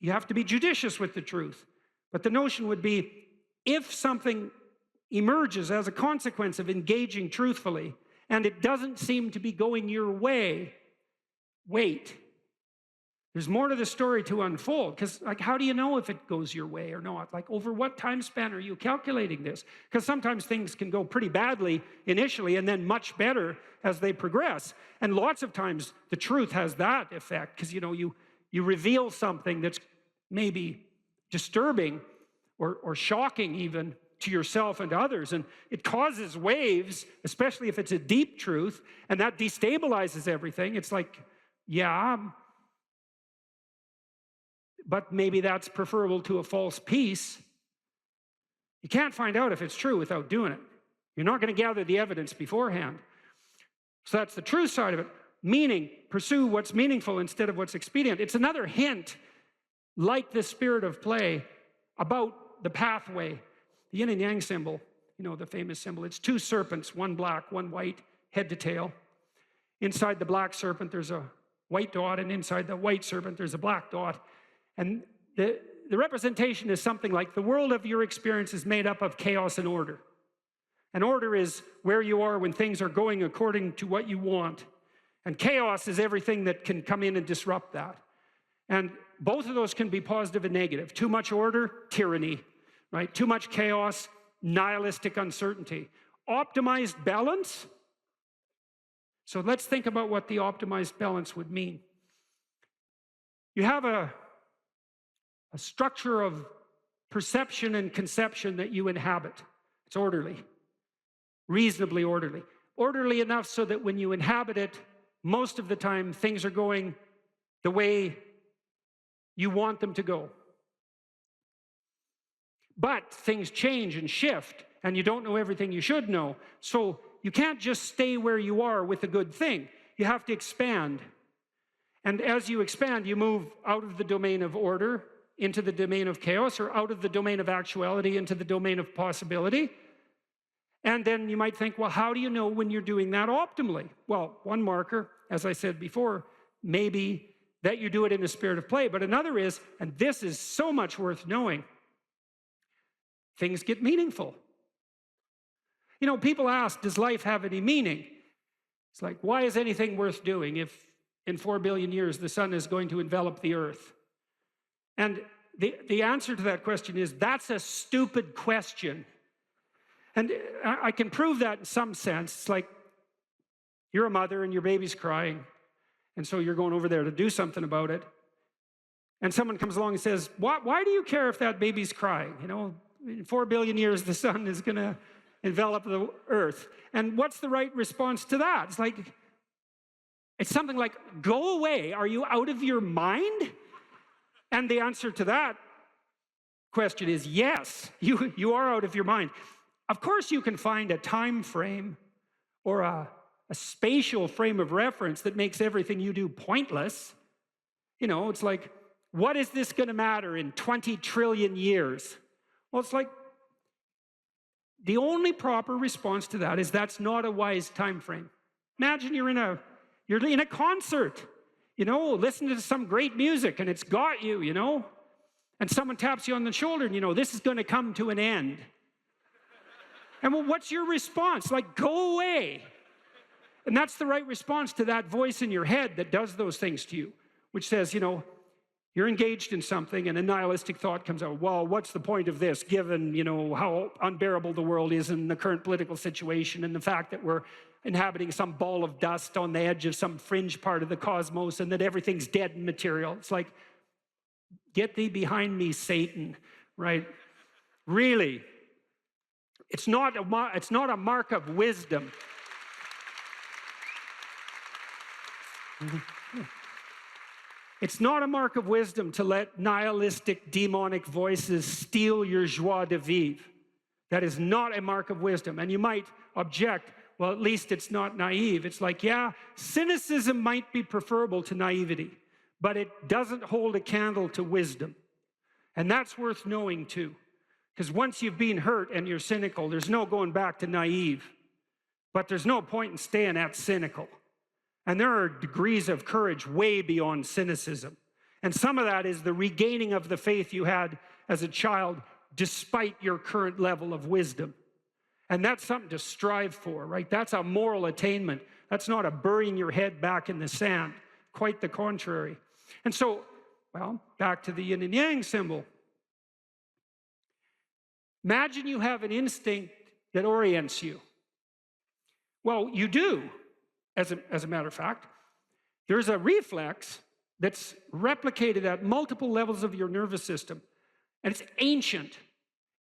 You have to be judicious with the truth. But the notion would be, if something emerges as a consequence of engaging truthfully, and it doesn't seem to be going your way, wait. There's more to the story to unfold, because how do you know if it goes your way or not? Over what time span are you calculating this? Because sometimes things can go pretty badly initially and then much better as they progress. And lots of times the truth has that effect, because you reveal something that's maybe disturbing or shocking even to yourself and to others, and it causes waves, especially if it's a deep truth, and that destabilizes everything. It's like, yeah, but maybe that's preferable to a false peace. You can't find out if it's true without doing it. You're not going to gather the evidence beforehand. So that's the true side of it. Meaning, pursue what's meaningful instead of what's expedient. It's another hint, like the spirit of play, about the pathway. The yin and yang symbol, the famous symbol, it's two serpents, one black, one white, head to tail. Inside the black serpent, there's a white dot, and inside the white serpent, there's a black dot. And the representation is something like the world of your experience is made up of chaos and order. And order is where you are when things are going according to what you want. And chaos is everything that can come in and disrupt that. And both of those can be positive and negative. Too much order, tyranny, right? Too much chaos, nihilistic uncertainty. Optimized balance. So let's think about what the optimized balance would mean. You have a structure of perception and conception that you inhabit. It's orderly, reasonably orderly. Orderly enough so that when you inhabit it, most of the time things are going the way you want them to go. But things change and shift, and you don't know everything you should know. So you can't just stay where you are with a good thing. You have to expand. And as you expand, you move out of the domain of order into the domain of chaos, or out of the domain of actuality into the domain of possibility. And then you might think, well, how do you know when you're doing that optimally? Well, one marker, as I said before, maybe that you do it in the spirit of play. But another is, and this is so much worth knowing, things get meaningful. People ask, does life have any meaning? It's like, why is anything worth doing if in 4 billion years the sun is going to envelop the earth? And the answer to that question is, that's a stupid question. And I can prove that in some sense. It's like, you're a mother and your baby's crying, and so you're going over there to do something about it. And someone comes along and says, why do you care if that baby's crying? In 4 billion years, the sun is going to envelop the earth. And what's the right response to that? It's something like, go away. Are you out of your mind? And the answer to that question is, yes, you are out of your mind. Of course you can find a time frame or a spatial frame of reference that makes everything you do pointless. You know, it's like, what is this going to matter in 20 trillion years? Well, it's like, the only proper response to that is that's not a wise time frame. Imagine you're in a concert, you know, listening to some great music, and it's got you, you know, and someone taps you on the shoulder, and you know, this is going to come to an end. And well, what's your response? Like, go away. And that's the right response to that voice in your head that does those things to you, which says, you know, you're engaged in something and a nihilistic thought comes out. Well, what's the point of this, given, you know, how unbearable the world is in the current political situation and the fact that we're inhabiting some ball of dust on the edge of some fringe part of the cosmos and that everything's dead and material. It's like, get thee behind me, Satan, right? Really. It's not a mark of wisdom. It's not a mark of wisdom to let nihilistic, demonic voices steal your joie de vivre. That is not a mark of wisdom. And you might object, well, at least it's not naive. It's like, yeah, cynicism might be preferable to naivety, but it doesn't hold a candle to wisdom. And that's worth knowing too. Because once you've been hurt and you're cynical, there's no going back to naive. But there's no point in staying at cynical. And there are degrees of courage way beyond cynicism. And some of that is the regaining of the faith you had as a child despite your current level of wisdom. And that's something to strive for, right? That's a moral attainment. That's not a burying your head back in the sand. Quite the contrary. And so, well, back to the yin and yang symbol. Imagine you have an instinct that orients you. Well, you do. As a matter of fact, there's a reflex that's replicated at multiple levels of your nervous system, and it's ancient.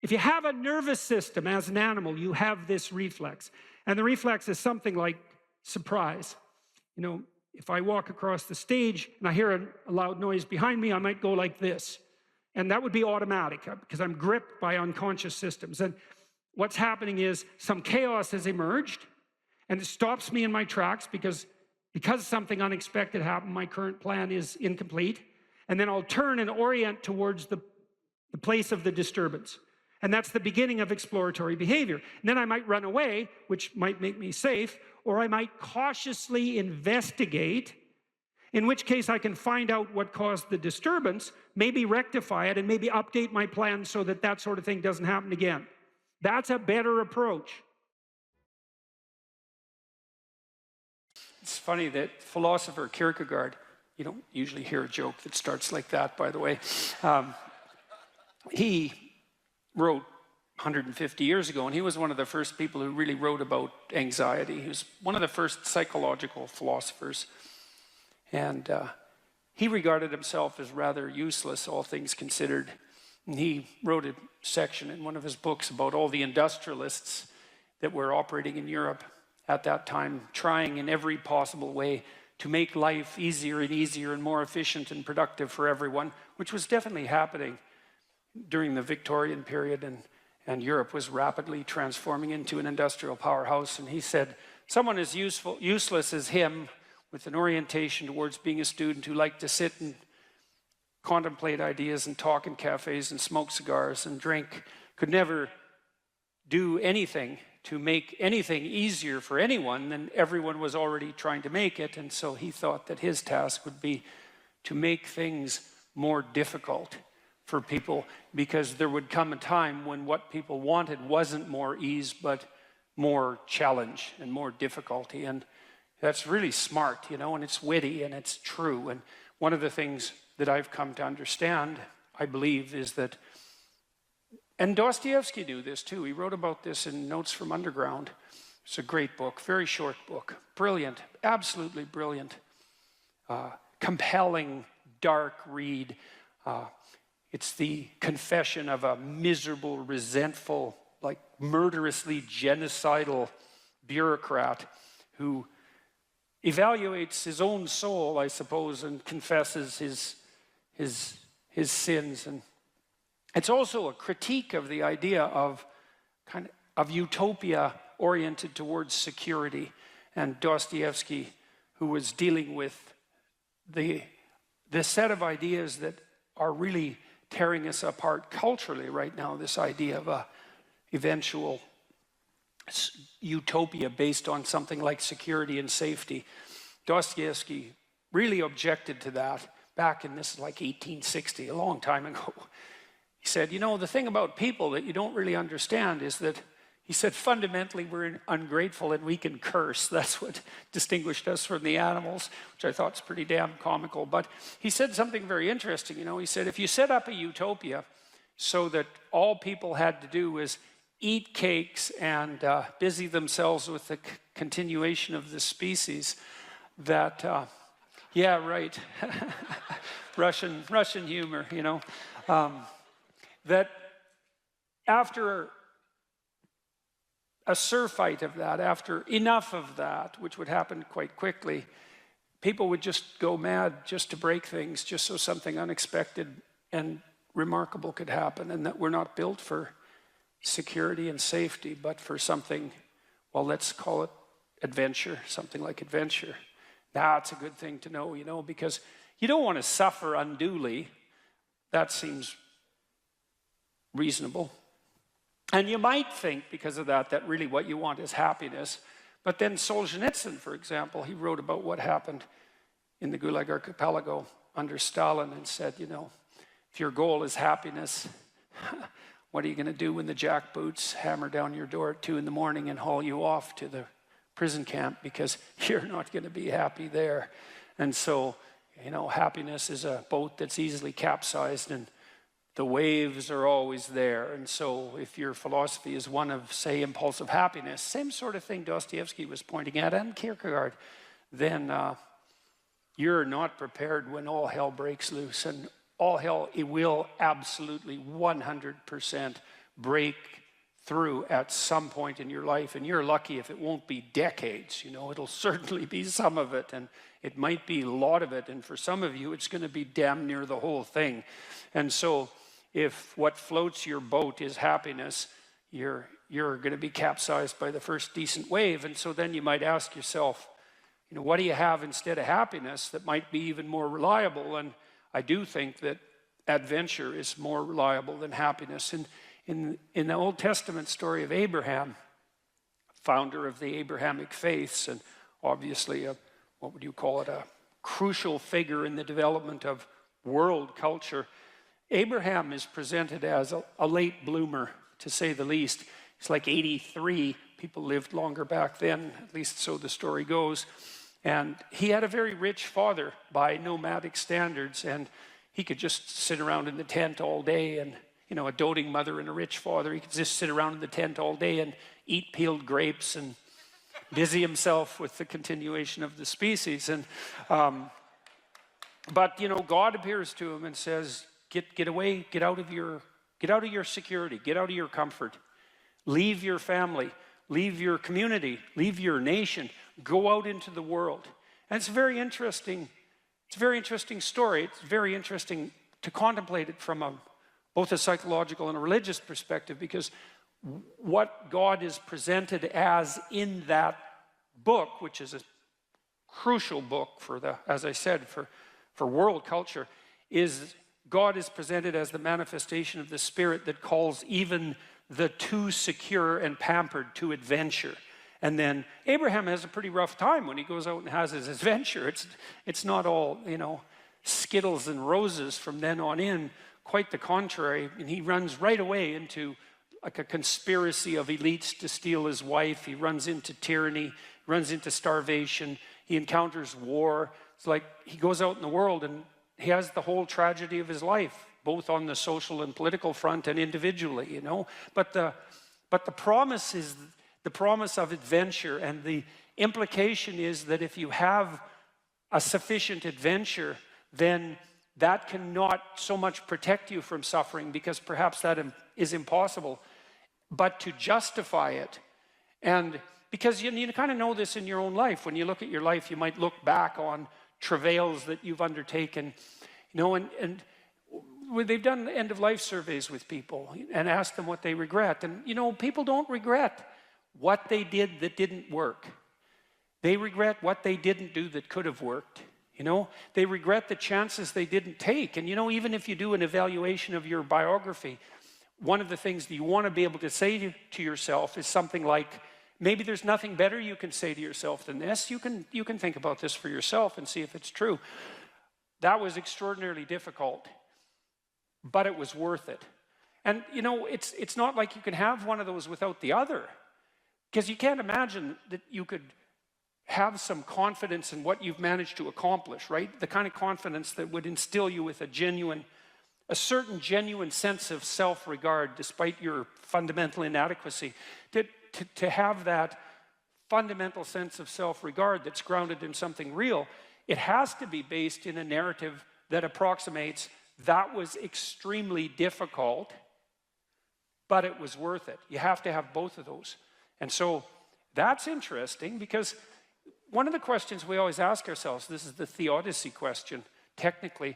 If you have a nervous system as an animal, you have this reflex, and the reflex is something like surprise. You know, if I walk across the stage and I hear a loud noise behind me, I might go like this, and that would be automatic because I'm gripped by unconscious systems. And what's happening is some chaos has emerged, and it stops me in my tracks because something unexpected happened. My current plan is incomplete. And then I'll turn and orient towards the place of the disturbance. And that's the beginning of exploratory behavior. And then I might run away, which might make me safe, or I might cautiously investigate, in which case I can find out what caused the disturbance, maybe rectify it, and maybe update my plan so that that sort of thing doesn't happen again. That's a better approach. It's funny that philosopher Kierkegaard, you don't usually hear a joke that starts like that, by the way. He wrote 150 years ago, and he was one of the first people who really wrote about anxiety. He was one of the first psychological philosophers. And he regarded himself as rather useless, all things considered. And he wrote a section in one of his books about all the industrialists that were operating in Europe at that time, trying in every possible way to make life easier and easier and more efficient and productive for everyone, which was definitely happening during the Victorian period, and Europe was rapidly transforming into an industrial powerhouse. And he said, someone as useless as him, with an orientation towards being a student who liked to sit and contemplate ideas and talk in cafes and smoke cigars and drink, could never do anything to make anything easier for anyone than everyone was already trying to make it. And so he thought that his task would be to make things more difficult for people, because there would come a time when what people wanted wasn't more ease, but more challenge and more difficulty. And that's really smart, you know, and it's witty and it's true. And one of the things that I've come to understand, I believe, is that, and Dostoevsky knew this too. He wrote about this in Notes from Underground. It's a great book, very short book, brilliant, absolutely brilliant, compelling, dark read. It's the confession of a miserable, resentful, like murderously genocidal bureaucrat who evaluates his own soul, I suppose, and confesses his sins. It's also a critique of the idea of utopia oriented towards security. And Dostoevsky, who was dealing with the set of ideas that are really tearing us apart culturally right now, this idea of a eventual utopia based on something like security and safety. Dostoevsky really objected to that back in this like 1860, a long time ago. He said, you know, the thing about people that you don't really understand is that, he said, fundamentally we're ungrateful and we can curse. That's what distinguished us from the animals, which I thought is pretty damn comical. But he said something very interesting. You know, he said, if you set up a utopia so that all people had to do was eat cakes and busy themselves with the continuation of the species, that, yeah, right, Russian humor, you know, that after a surfeit of that, after enough of that, which would happen quite quickly, people would just go mad just to break things, just so something unexpected and remarkable could happen, and that we're not built for security and safety, but for something, well, let's call it adventure, something like adventure. That's a good thing to know, you know, because you don't want to suffer unduly. That seems reasonable. And you might think, because of that, that really what you want is happiness. But then Solzhenitsyn, for example, he wrote about what happened in the Gulag Archipelago under Stalin and said, you know, if your goal is happiness, what are you going to do when the jackboots hammer down your door at 2 a.m. and haul you off to the prison camp, because you're not going to be happy there. And so, you know, happiness is a boat that's easily capsized and the waves are always there. And so if your philosophy is one of, say, impulsive happiness, same sort of thing Dostoevsky was pointing at, and Kierkegaard, then you're not prepared when all hell breaks loose. And all hell, it will absolutely 100% break through at some point in your life. And you're lucky if it won't be decades, you know, it'll certainly be some of it, and it might be a lot of it. And for some of you, it's going to be damn near the whole thing. And so if what floats your boat is happiness, you're going to be capsized by the first decent wave. And so then you might ask yourself, you know, what do you have instead of happiness that might be even more reliable? And I do think that adventure is more reliable than happiness. And in the Old Testament story of Abraham, founder of the Abrahamic faiths, and obviously what would you call it, a crucial figure in the development of world culture, Abraham is presented as a late bloomer, to say the least. He's like 83. People lived longer back then, at least so the story goes. And he had a very rich father by nomadic standards, and he could just sit around in the tent all day. And, you know, a doting mother and a rich father, he could just sit around in the tent all day and eat peeled grapes and busy himself with the continuation of the species. And but, you know, God appears to him and says, Get away, get out of your security, get out of your comfort. Leave your family, leave your community, leave your nation, go out into the world. And it's a very interesting story. It's very interesting to contemplate it from both a psychological and a religious perspective, because what God is presented as in that book, which is a crucial book as I said, for world culture, is God is presented as the manifestation of the Spirit that calls even the too secure and pampered to adventure. And then Abraham has a pretty rough time when he goes out and has his adventure. It's not all, you know, Skittles and roses from then on in. Quite the contrary. And he runs right away into like a conspiracy of elites to steal his wife. He runs into tyranny, runs into starvation. He encounters war. It's like he goes out in the world and he has the whole tragedy of his life, both on the social and political front and individually, you know. But the promise is the promise of adventure, and the implication is that if you have a sufficient adventure, then that cannot so much protect you from suffering, because perhaps that is impossible, but to justify it. And because you kind of know this in your own life. When you look at your life, you might look back on travails that you've undertaken, you know, and they've done end-of-life surveys with people and asked them what they regret. And, you know, people don't regret what they did that didn't work. They regret what they didn't do that could have worked. You know, they regret the chances they didn't take. And, you know, even if you do an evaluation of your biography, one of the things that you want to be able to say to yourself is something like, maybe there's nothing better you can say to yourself than this. You can think about this for yourself and see if it's true. That was extraordinarily difficult, but it was worth it. And, you know, it's not like you can have one of those without the other, because you can't imagine that you could have some confidence in what you've managed to accomplish, right? The kind of confidence that would instill you with a certain genuine sense of self-regard despite your fundamental inadequacy. To have that fundamental sense of self-regard that's grounded in something real, it has to be based in a narrative that approximates that was extremely difficult, but it was worth it. You have to have both of those. And so that's interesting, because one of the questions we always ask ourselves, this is the theodicy question, technically.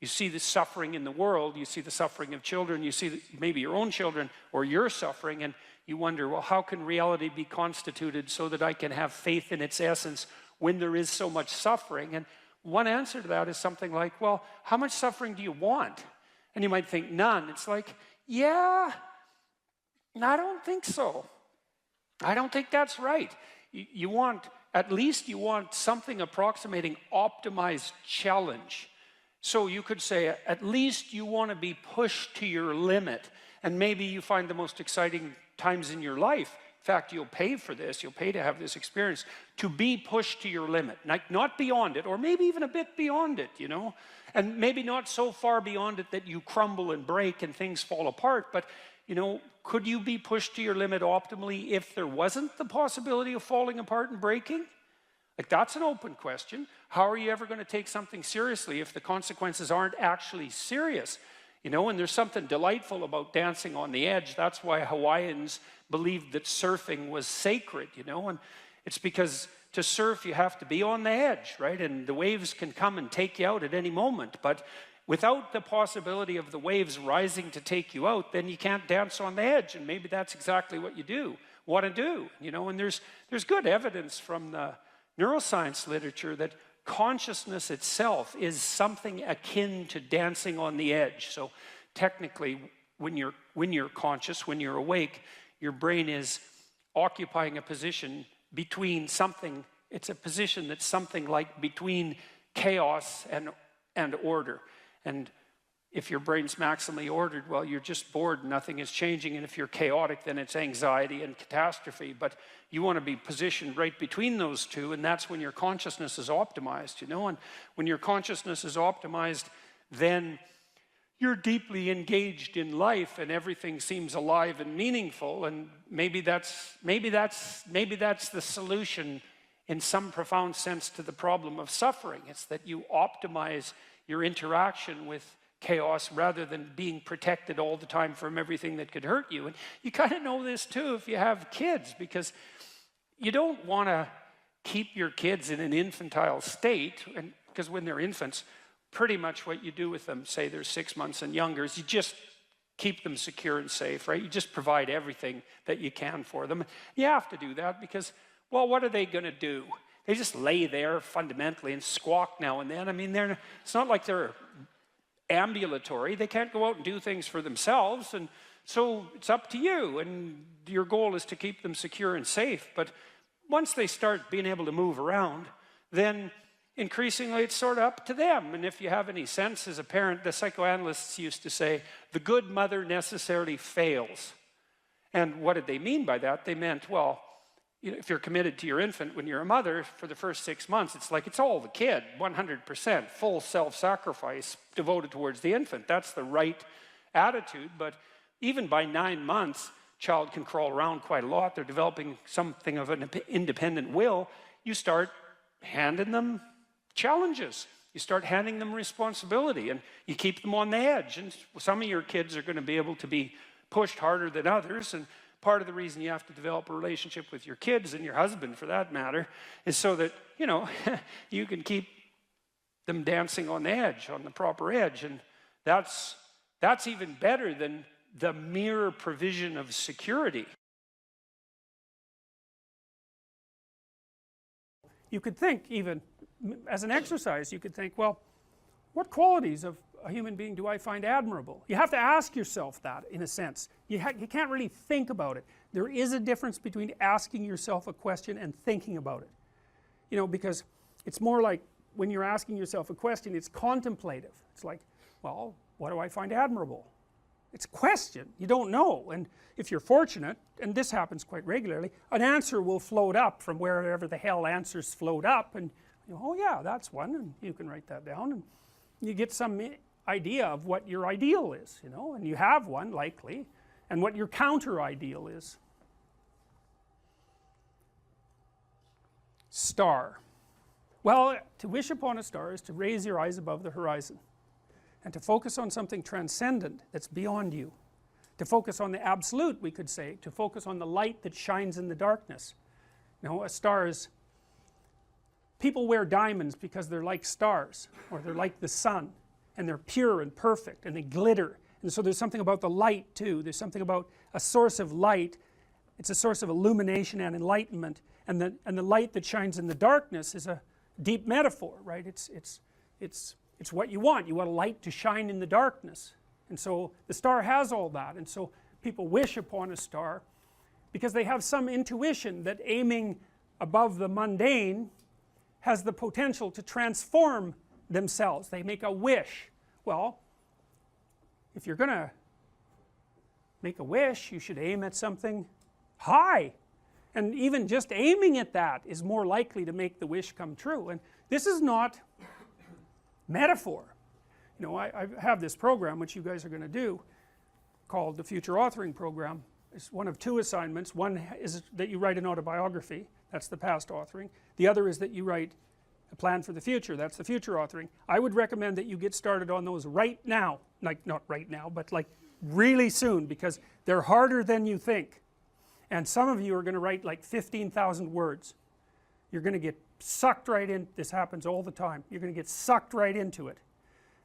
You see the suffering in the world, you see the suffering of children, you see maybe your own children or your suffering, and you wonder, well, how can reality be constituted so that I can have faith in its essence when there is so much suffering? And one answer to that is something like, well, how much suffering do you want? And you might think, none. It's like, yeah, I don't think so. I don't think that's right. At least you want something approximating optimized challenge. So you could say, at least you want to be pushed to your limit. And maybe you find the most exciting times in your life. In fact, you'll pay for this. You'll pay to have this experience, to be pushed to your limit. Not beyond it, or maybe even a bit beyond it, you know. And maybe not so far beyond it that you crumble and break and things fall apart. But, you know, could you be pushed to your limit optimally if there wasn't the possibility of falling apart and breaking? Like, that's an open question. How are you ever going to take something seriously if the consequences aren't actually serious? You know, and there's something delightful about dancing on the edge. That's why Hawaiians believed that surfing was sacred, you know, and it's because to surf you have to be on the edge, right? And the waves can come and take you out at any moment, but without the possibility of the waves rising to take you out, then you can't dance on the edge, and maybe that's exactly what you want to do, you know. And there's good evidence from the neuroscience literature that consciousness itself is something akin to dancing on the edge. So technically, when you're conscious, when you're awake, your brain is occupying a position between something. It's a position that's something like between chaos and order. And if your brain's maximally ordered, well, you're just bored, nothing is changing. And if you're chaotic, then it's anxiety and catastrophe. But you want to be positioned right between those two, and that's when your consciousness is optimized, you know. And when your consciousness is optimized, then you're deeply engaged in life, and everything seems alive and meaningful. And maybe that's the solution in some profound sense to the problem of suffering. It's that you optimize your interaction with chaos rather than being protected all the time from everything that could hurt you. And you kind of know this too if you have kids, because you don't want to keep your kids in an infantile state, and because when they're infants, pretty much what you do with them, say they're 6 months and younger, is you just keep them secure and safe, right? You just provide everything that you can for them. You have to do that because, well, what are they going to do? They just lay there fundamentally and squawk now and then. I mean, it's not like they're ambulatory. They can't go out and do things for themselves, and so it's up to you, and your goal is to keep them secure and safe. But once they start being able to move around, then increasingly it's sort of up to them. And if you have any sense as a parent, the psychoanalysts used to say, the good mother necessarily fails. And what did they mean by that? They meant, well, you know, if you're committed to your infant when you're a mother for the first 6 months, it's like it's all the kid, 100%, full self-sacrifice devoted towards the infant. That's the right attitude. But even by 9 months, child can crawl around quite a lot. They're developing something of an independent will. You start handing them challenges. You start handing them responsibility, and you keep them on the edge. And some of your kids are going to be able to be pushed harder than others, and part of the reason you have to develop a relationship with your kids, and your husband for that matter, is so that, you know, you can keep them dancing on the edge, on the proper edge. And That's even better than the mere provision of security. You could think, even as an exercise, you could think, well, what qualities of a human being do I find admirable? You have to ask yourself that, in a sense. You can't really think about it. There is a difference between asking yourself a question and thinking about it. You know, because it's more like when you're asking yourself a question, it's contemplative. It's like, well, what do I find admirable? It's a question. You don't know. And if you're fortunate, and this happens quite regularly, an answer will float up from wherever the hell answers float up, and you know, oh yeah, that's one, and you can write that down, and you get some idea of what your ideal is, you know, and you have one likely, and what your counter ideal is. Star. Well, to wish upon a star is to raise your eyes above the horizon and to focus on something transcendent that's beyond you, to focus on the absolute, we could say, to focus on the light that shines in the darkness. You know, a star is, people wear diamonds because they're like stars, or they're like the sun, and they're pure and perfect, and they glitter, and so there's something about the light too. There's something about a source of light. It's a source of illumination and enlightenment, and the light that shines in the darkness is a deep metaphor, right? It's what you want. You want a light to shine in the darkness, and so the star has all that, and so people wish upon a star because they have some intuition that aiming above the mundane has the potential to transform themselves. They make a wish. Well, if you're going to make a wish, you should aim at something high, and even just aiming at that is more likely to make the wish come true. And this is not metaphor. You know, I have this program which you guys are going to do called the Future Authoring Program. It's one of two assignments. One is that you write an autobiography, that's the past authoring. The other is that you write a plan for the future, that's the future authoring. I would recommend that you get started on those right now, like not right now, but like really soon, because they're harder than you think. And some of you are going to write like 15,000 words. You're going to get sucked right in. This happens all the time. You're going to get sucked right into it.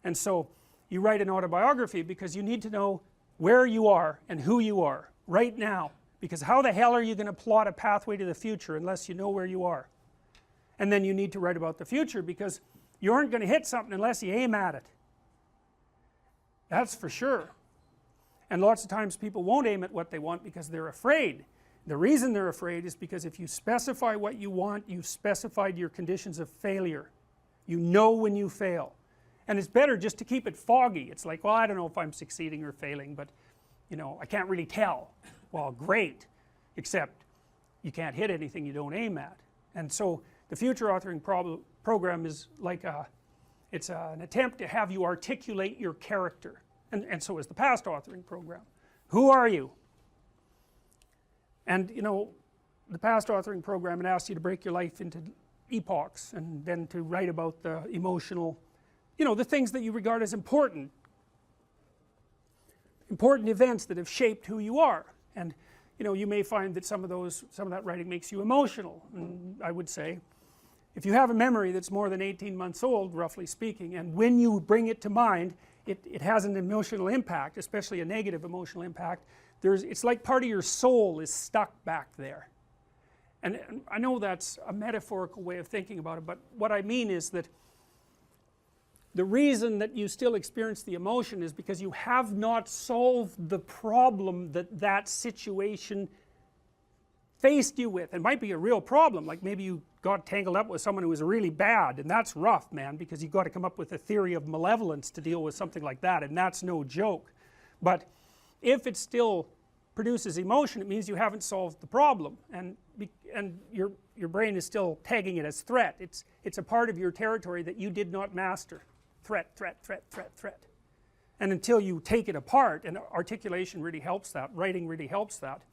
And so you write an autobiography because you need to know where you are and who you are right now, because how the hell are you going to plot a pathway to the future unless you know where you are? And then you need to write about the future because you aren't going to hit something unless you aim at it. That's for sure. And lots of times people won't aim at what they want because they're afraid. The reason they're afraid is because if you specify what you want, you've specified your conditions of failure. You know when you fail. And it's better just to keep it foggy. It's like, well, I don't know if I'm succeeding or failing, but you know, I can't really tell. Well, great, except you can't hit anything you don't aim at. And so the Future Authoring Program is like it's an attempt to have you articulate your character. And so is the Past Authoring Program. Who are you? And you know, the Past Authoring Program, it asks you to break your life into epochs and then to write about the emotional, you know, the things that you regard as important events that have shaped who you are. And you know, you may find that some of that writing makes you emotional. And I would say, if you have a memory that's more than 18 months old, roughly speaking, and when you bring it to mind, it has an emotional impact, especially a negative emotional impact. It's like part of your soul is stuck back there. And I know that's a metaphorical way of thinking about it, but what I mean is that the reason that you still experience the emotion is because you have not solved the problem that situation faced you with. It might be a real problem, like maybe you got tangled up with someone who was really bad, and that's rough, man, because you've got to come up with a theory of malevolence to deal with something like that, and that's no joke. But if it still produces emotion, it means you haven't solved the problem, and your brain is still tagging it as threat. It's a part of your territory that you did not master. Threat, threat, threat, threat, threat. And until you take it apart, and articulation really helps that, writing really helps that,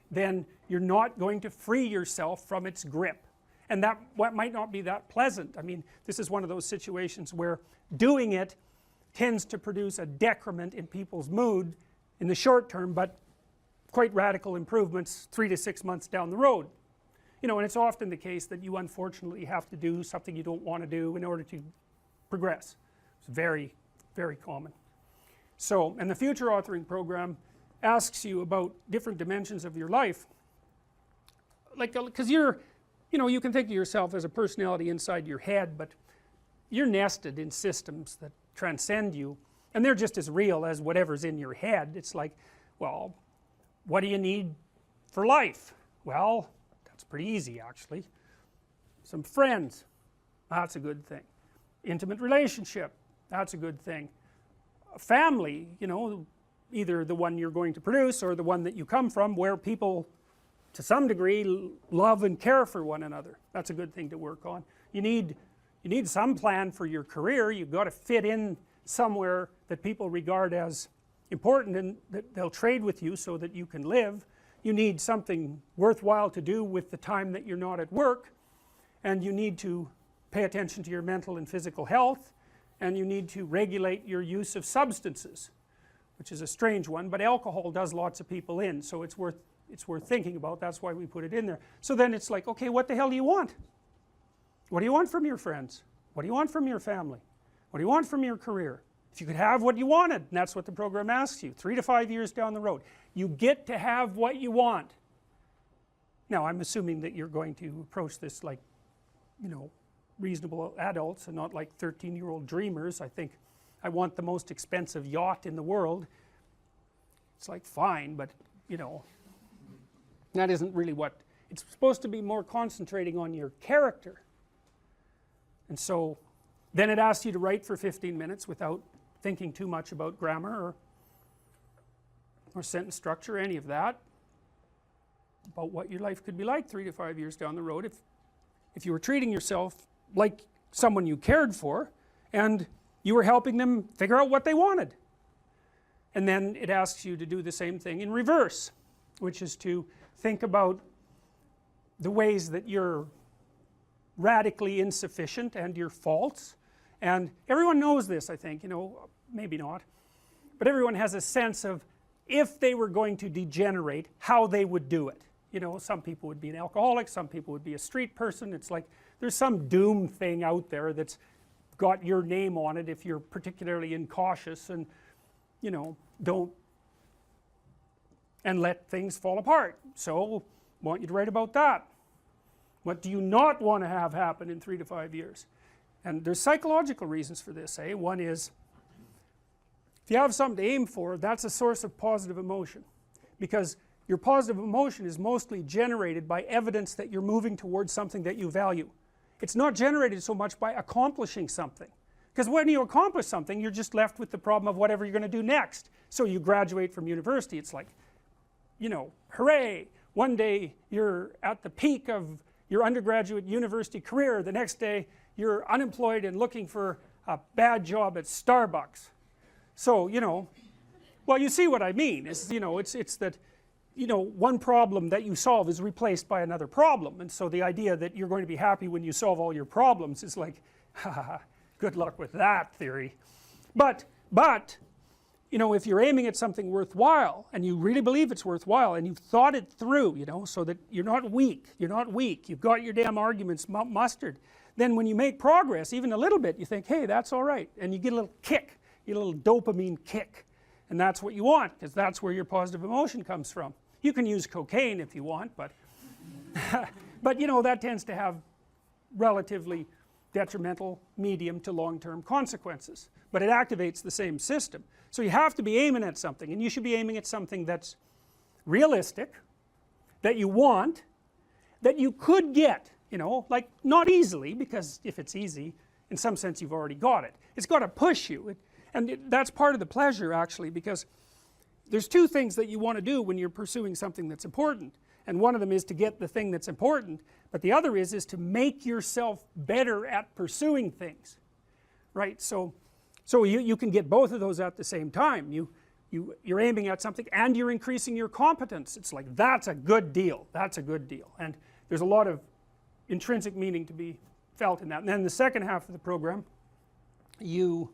then you're not going to free yourself from its grip. And that might not be that pleasant. I mean, this is one of those situations where doing it tends to produce a decrement in people's mood in the short term, but quite radical improvements 3 to 6 months down the road. You know, and it's often the case that you unfortunately have to do something you don't want to do in order to progress. It's very, very common. So, and the future authoring program asks you about different dimensions of your life, like, because you're, you know, you can think of yourself as a personality inside your head, but you're nested in systems that transcend you, and they're just as real as whatever's in your head. It's like, well, what do you need for life? Well, that's pretty easy actually. Some friends, that's a good thing. Intimate relationship, that's a good thing. A family, you know, either the one you're going to produce or the one that you come from, where people to some degree love and care for one another. That's a good thing to work on. You need some plan for your career. You've got to fit in somewhere that people regard as important and that they'll trade with you so that you can live. You need something worthwhile to do with the time that you're not at work, and you need to pay attention to your mental and physical health, and you need to regulate your use of substances, which is a strange one, but alcohol does lots of people in, so it's worth thinking about. That's why we put it in there. So then it's like, okay, what the hell do you want? What do you want from your friends? What do you want from your family? What do you want from your career? If you could have what you wanted, and that's what the program asks you, 3 to 5 years down the road, you get to have what you want. Now I'm assuming that you're going to approach this like, you know, reasonable adults and not like 13-year-old dreamers. I think I want the most expensive yacht in the world. It's like, fine, but you know, that isn't really what it's supposed to be. More concentrating on your character. And so then it asks you to write for 15 minutes without thinking too much about grammar or sentence structure, any of that, about what your life could be like 3 to 5 years down the road if you were treating yourself like someone you cared for and you were helping them figure out what they wanted. And then it asks you to do the same thing in reverse, which is to think about the ways that you're radically insufficient and your faults. And everyone knows this, I think, you know, maybe not, but everyone has a sense of if they were going to degenerate, how they would do it. You know, some people would be an alcoholic, some people would be a street person. It's like there's some doom thing out there that's got your name on it if you're particularly incautious and, you know, don't and let things fall apart. So I want you to write about that. What do you not want to have happen in 3 to 5 years? And there's psychological reasons for this, eh? One is, if you have something to aim for, that's a source of positive emotion, because your positive emotion is mostly generated by evidence that you're moving towards something that you value. It's not generated so much by accomplishing something, because when you accomplish something, you're just left with the problem of whatever you're going to do next. So you graduate from university, it's like, you know, hooray, one day you're at the peak of your undergraduate university career, the next day you're unemployed and looking for a bad job at Starbucks. So, you know, well, you see what I mean. It's, you know, it's that, you know, one problem that you solve is replaced by another problem, and so the idea that you're going to be happy when you solve all your problems is like, haha, good luck with that theory. But you know, if you're aiming at something worthwhile and you really believe it's worthwhile and you've thought it through, you know, so that you're not weak, you've got your damn arguments mustered, then when you make progress even a little bit, you think, hey, that's all right, and you get a little kick, you get a little dopamine kick, and that's what you want, because that's where your positive emotion comes from. You can use cocaine if you want, but but you know, that tends to have relatively detrimental medium to long-term consequences, but it activates the same system. So you have to be aiming at something, and you should be aiming at something that's realistic, that you want, that you could get, you know, like not easily, because if it's easy, in some sense you've already got it. It's got to push you, that's part of the pleasure actually, because there's two things that you want to do when you're pursuing something that's important, and one of them is to get the thing that's important, but the other is to make yourself better at pursuing things, right? So you can get both of those at the same time. You're aiming at something and you're increasing your competence. It's like, that's a good deal, that's a good deal, and there's a lot of intrinsic meaning to be felt in that. And then the second half of the program, you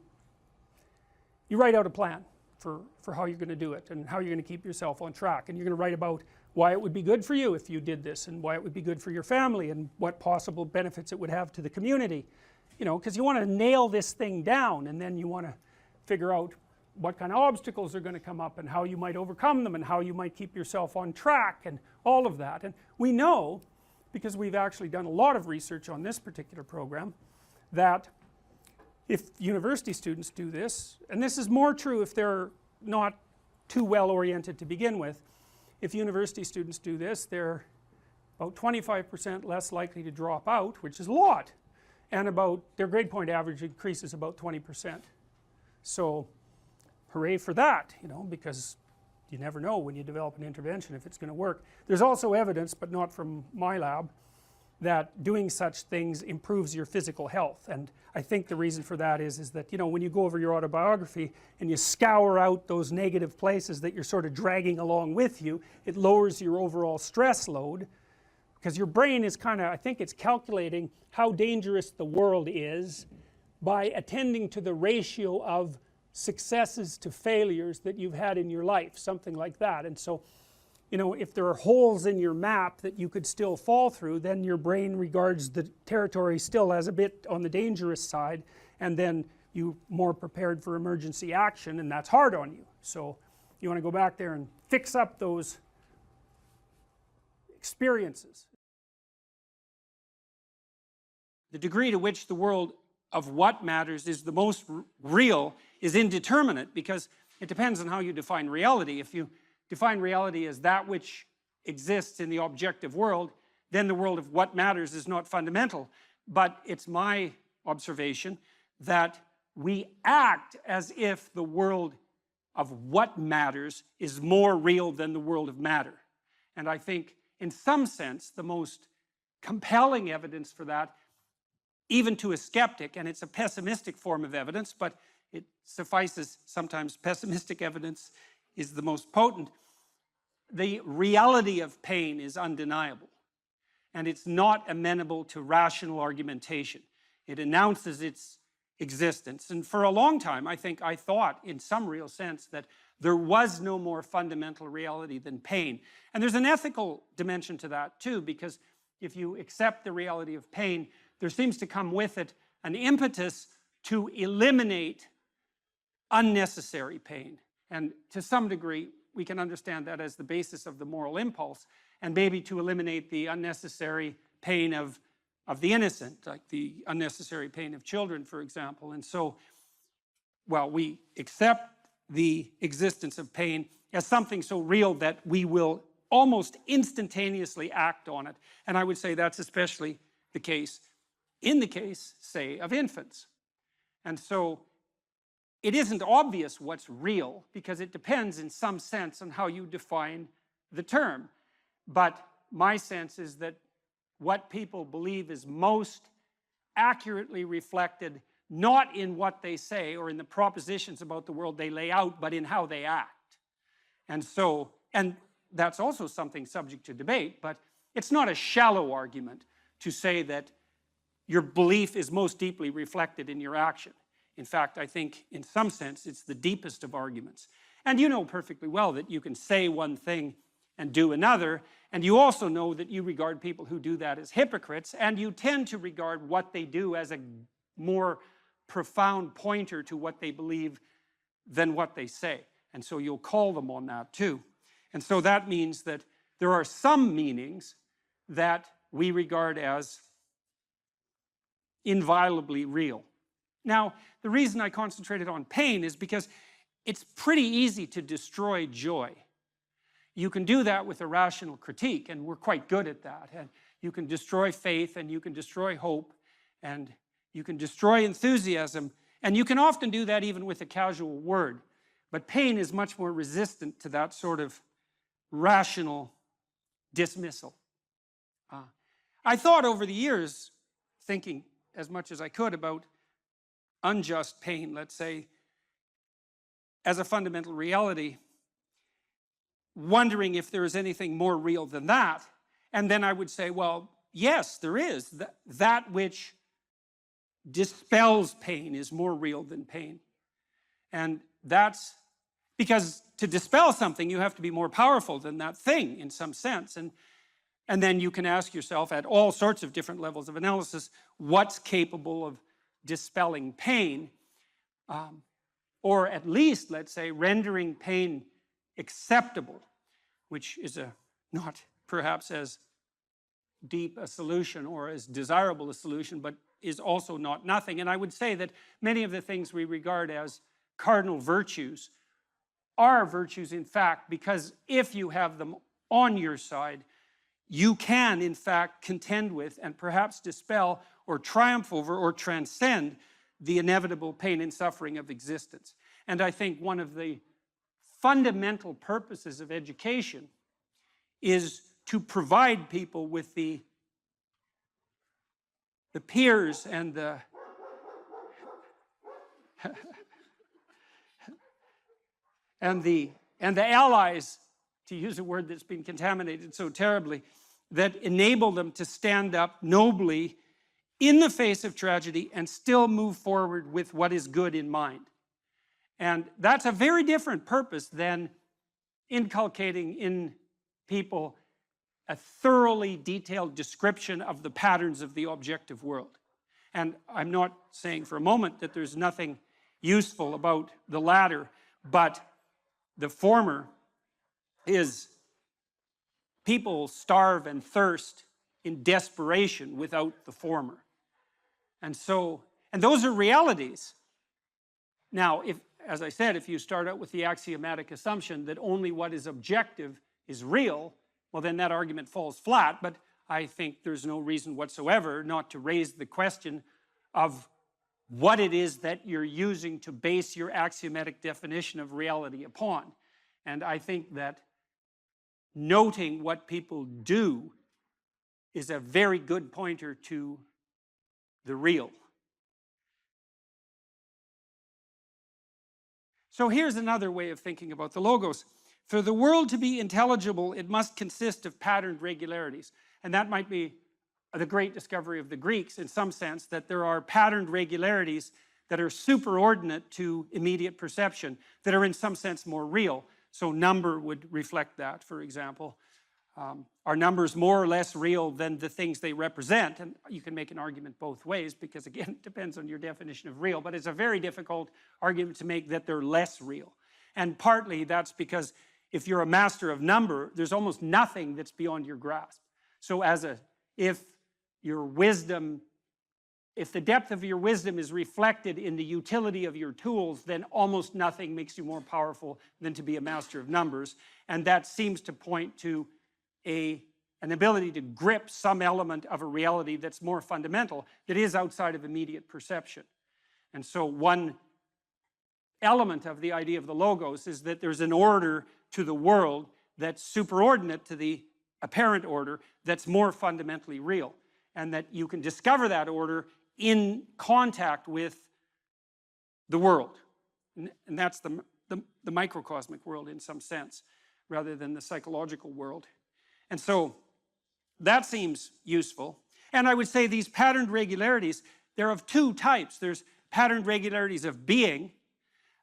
write out a plan for how you're going to do it and how you're going to keep yourself on track, and you're going to write about why it would be good for you if you did this, and why it would be good for your family, and what possible benefits it would have to the community, you know, because you want to nail this thing down, and then you want to figure out what kind of obstacles are going to come up and how you might overcome them and how you might keep yourself on track and all of that. And we know, because we've actually done a lot of research on this particular program, that if university students do this, and this is more true if they're not too well oriented to begin with, if university students do this, they're about 25% less likely to drop out, which is a lot, and about their grade point average increases about 20%. So hooray for that, you know, because you never know when you develop an intervention if it's going to work. There's also evidence, but not from my lab, that doing such things improves your physical health. And I think the reason for that is that, you know, when you go over your autobiography and you scour out those negative places that you're sort of dragging along with you, it lowers your overall stress load, because your brain is kind of, I think it's calculating how dangerous the world is by attending to the ratio of successes to failures that you've had in your life, something like that. And so, you know, if there are holes in your map that you could still fall through, then your brain regards the territory still as a bit on the dangerous side, and then you're more prepared for emergency action, and that's hard on you. So you want to go back there and fix up those experiences. The degree to which the world of what matters is the most real is indeterminate, because it depends on how you define reality. If you define reality as that which exists in the objective world, then the world of what matters is not fundamental. But it's my observation that we act as if the world of what matters is more real than the world of matter. And I think, in some sense, the most compelling evidence for that, even to a skeptic, and it's a pessimistic form of evidence, but it suffices, sometimes pessimistic evidence is the most potent. The reality of pain is undeniable, and it's not amenable to rational argumentation. It announces its existence, and for a long time I think I thought in some real sense that there was no more fundamental reality than pain. And there's an ethical dimension to that too, because if you accept the reality of pain, there seems to come with it an impetus to eliminate unnecessary pain. And to some degree, we can understand that as the basis of the moral impulse, and maybe to eliminate the unnecessary pain of the innocent, like the unnecessary pain of children, for example. And so, well, we accept the existence of pain as something so real that we will almost instantaneously act on it. And I would say that's especially the case in the case, say, of infants. And so it isn't obvious what's real, because it depends in some sense on how you define the term. But my sense is that what people believe is most accurately reflected not in what they say or in the propositions about the world they lay out, but in how they act. And so, and that's also something subject to debate, but it's not a shallow argument to say that your belief is most deeply reflected in your action. In fact, I think in some sense it's the deepest of arguments. And you know perfectly well that you can say one thing and do another, and you also know that you regard people who do that as hypocrites, and you tend to regard what they do as a more profound pointer to what they believe than what they say. And so you'll call them on that too. And so that means that there are some meanings that we regard as inviolably real. Now, the reason I concentrated on pain is because it's pretty easy to destroy joy. You can do that with a rational critique, and we're quite good at that. And you can destroy faith, and you can destroy hope, and you can destroy enthusiasm, and you can often do that even with a casual word. But pain is much more resistant to that sort of rational dismissal. I thought over the years, thinking as much as I could about unjust pain, let's say, as a fundamental reality, wondering if there is anything more real than that. And then I would say, well, yes, there is. That which dispels pain is more real than pain. And that's because to dispel something, you have to be more powerful than that thing in some sense. And then you can ask yourself at all sorts of different levels of analysis, what's capable of dispelling pain? or at least, let's say, rendering pain acceptable, which is not perhaps as deep a solution or as desirable a solution, but is also not nothing. And I would say that many of the things we regard as cardinal virtues are virtues in fact, because if you have them on your side, you can in fact contend with and perhaps dispel or triumph over or transcend the inevitable pain and suffering of existence. And I think one of the fundamental purposes of education is to provide people with the peers and the and the allies, to use a word that's been contaminated so terribly, that enable them to stand up nobly in the face of tragedy and still move forward with what is good in mind. And that's a very different purpose than inculcating in people a thoroughly detailed description of the patterns of the objective world. And I'm not saying for a moment that there's nothing useful about the latter, but the former is people starve and thirst in desperation without the former. And those are realities. Now, as I said, if you start out with the axiomatic assumption that only what is objective is real, well, then that argument falls flat. But I think there's no reason whatsoever not to raise the question of what it is that you're using to base your axiomatic definition of reality upon. And I think that noting what people do is a very good pointer to the real. So here's another way of thinking about the logos. For the world to be intelligible, it must consist of patterned regularities. And that might be the great discovery of the Greeks in some sense, that there are patterned regularities that are superordinate to immediate perception, that are in some sense more real. So number would reflect that, for example. Are numbers more or less real than the things they represent? And you can make an argument both ways, because again, it depends on your definition of real, but it's a very difficult argument to make that they're less real. And partly that's because if you're a master of number, there's almost nothing that's beyond your grasp. So if the depth of your wisdom is reflected in the utility of your tools, then almost nothing makes you more powerful than to be a master of numbers. And that seems to point to an ability to grip some element of a reality that's more fundamental, that is outside of immediate perception. And so one element of the idea of the logos is that there's an order to the world that's superordinate to the apparent order, that's more fundamentally real. And that you can discover that order in contact with the world. And that's the microcosmic world in some sense, rather than the psychological world. And so that seems useful. And I would say these patterned regularities, they're of two types. There's patterned regularities of being,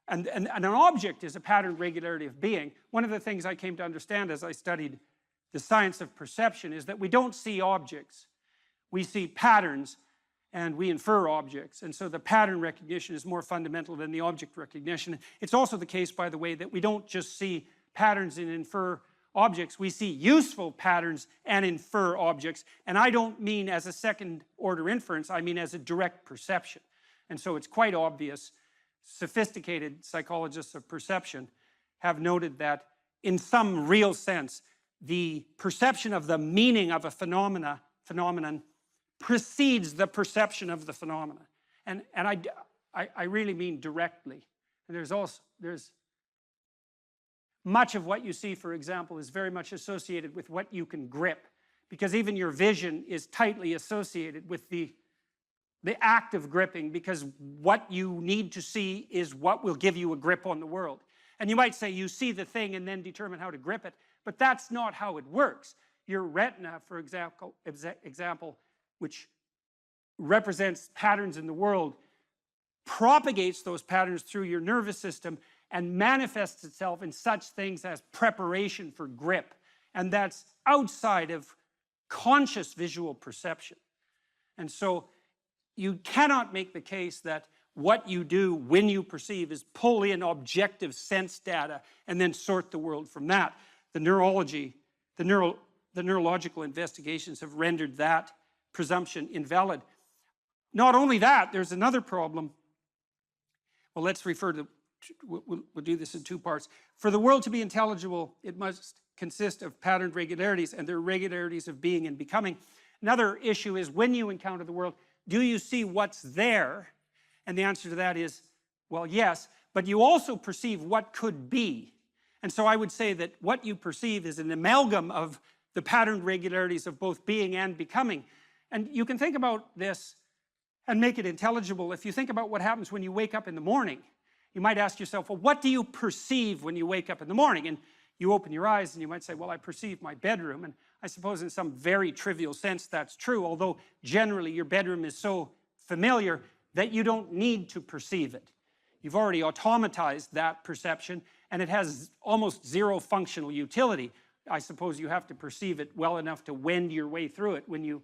and an object is a patterned regularity of being. One of the things I came to understand as I studied the science of perception is that we don't see objects. We see patterns and we infer objects. And so the pattern recognition is more fundamental than the object recognition. It's also the case, by the way, that we don't just see patterns and infer objects. We see useful patterns and infer objects. And I don't mean as a second order inference, I mean as a direct perception. And so it's quite obvious. Sophisticated psychologists of perception have noted that in some real sense, the perception of the meaning of a phenomenon precedes the perception of the phenomena. And I really mean directly. And there's much of what you see, for example, is very much associated with what you can grip, because even your vision is tightly associated with the act of gripping, because what you need to see is what will give you a grip on the world. And you might say you see the thing and then determine how to grip it, but that's not how it works. Your retina, for example, which represents patterns in the world, propagates those patterns through your nervous system and manifests itself in such things as preparation for grip. And that's outside of conscious visual perception. And so you cannot make the case that what you do when you perceive is pull in objective sense data and then sort the world from that. The neurological investigations have rendered that presumption invalid. Not only that, there's another problem. Well, let's refer to, we'll do this in two parts. For the world to be intelligible, it must consist of patterned regularities, and they're regularities of being and becoming. Another issue is, when you encounter the world, do you see what's there? And the answer to that is, well, yes, but you also perceive what could be. And so I would say that what you perceive is an amalgam of the patterned regularities of both being and becoming. And you can think about this and make it intelligible. If you think about what happens when you wake up in the morning, you might ask yourself, well, what do you perceive when you wake up in the morning? And you open your eyes and you might say, well, I perceive my bedroom. And I suppose in some very trivial sense that's true, although generally your bedroom is so familiar that you don't need to perceive it. You've already automatized that perception, and it has almost zero functional utility. I suppose you have to perceive it well enough to wend your way through it when you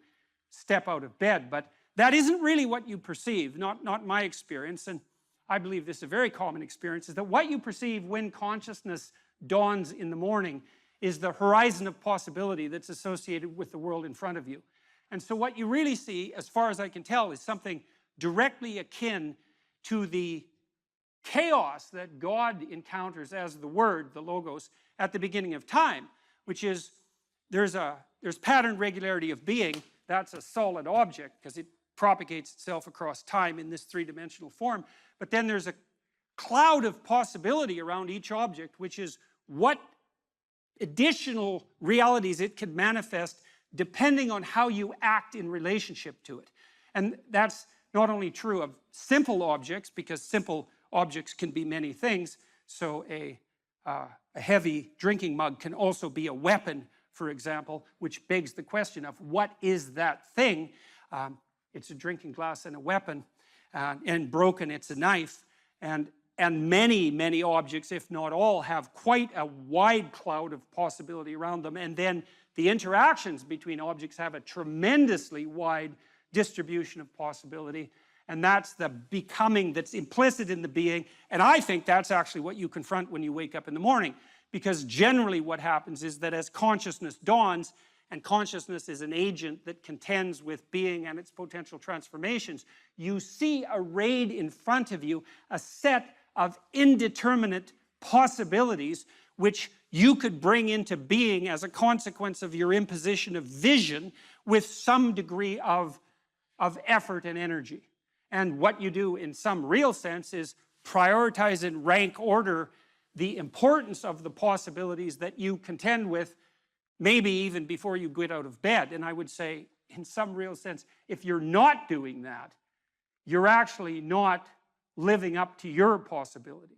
step out of bed. But that isn't really what you perceive, not my experience, and I believe this is a very common experience, is that what you perceive when consciousness dawns in the morning is the horizon of possibility that's associated with the world in front of you. And so what you really see, as far as I can tell, is something directly akin to the chaos that God encounters as the Word, the Logos, at the beginning of time, which is there's pattern regularity of being. That's a solid object because it propagates itself across time in this three-dimensional form. But then there's a cloud of possibility around each object, which is what additional realities it can manifest depending on how you act in relationship to it. And that's not only true of simple objects, because simple objects can be many things. So a heavy drinking mug can also be a weapon, for example, which begs the question of what is that thing? It's a drinking glass and a weapon, and broken it's a knife. And many, many objects, if not all, have quite a wide cloud of possibility around them. And then the interactions between objects have a tremendously wide distribution of possibility. And that's the becoming that's implicit in the being. And I think that's actually what you confront when you wake up in the morning. Because generally what happens is that as consciousness dawns, and consciousness is an agent that contends with being and its potential transformations, you see arrayed in front of you a set of indeterminate possibilities which you could bring into being as a consequence of your imposition of vision with some degree of effort and energy. And what you do in some real sense is prioritize and rank order the importance of the possibilities that you contend with, maybe even before you get out of bed. And I would say, in some real sense, if you're not doing that, you're actually not living up to your possibility.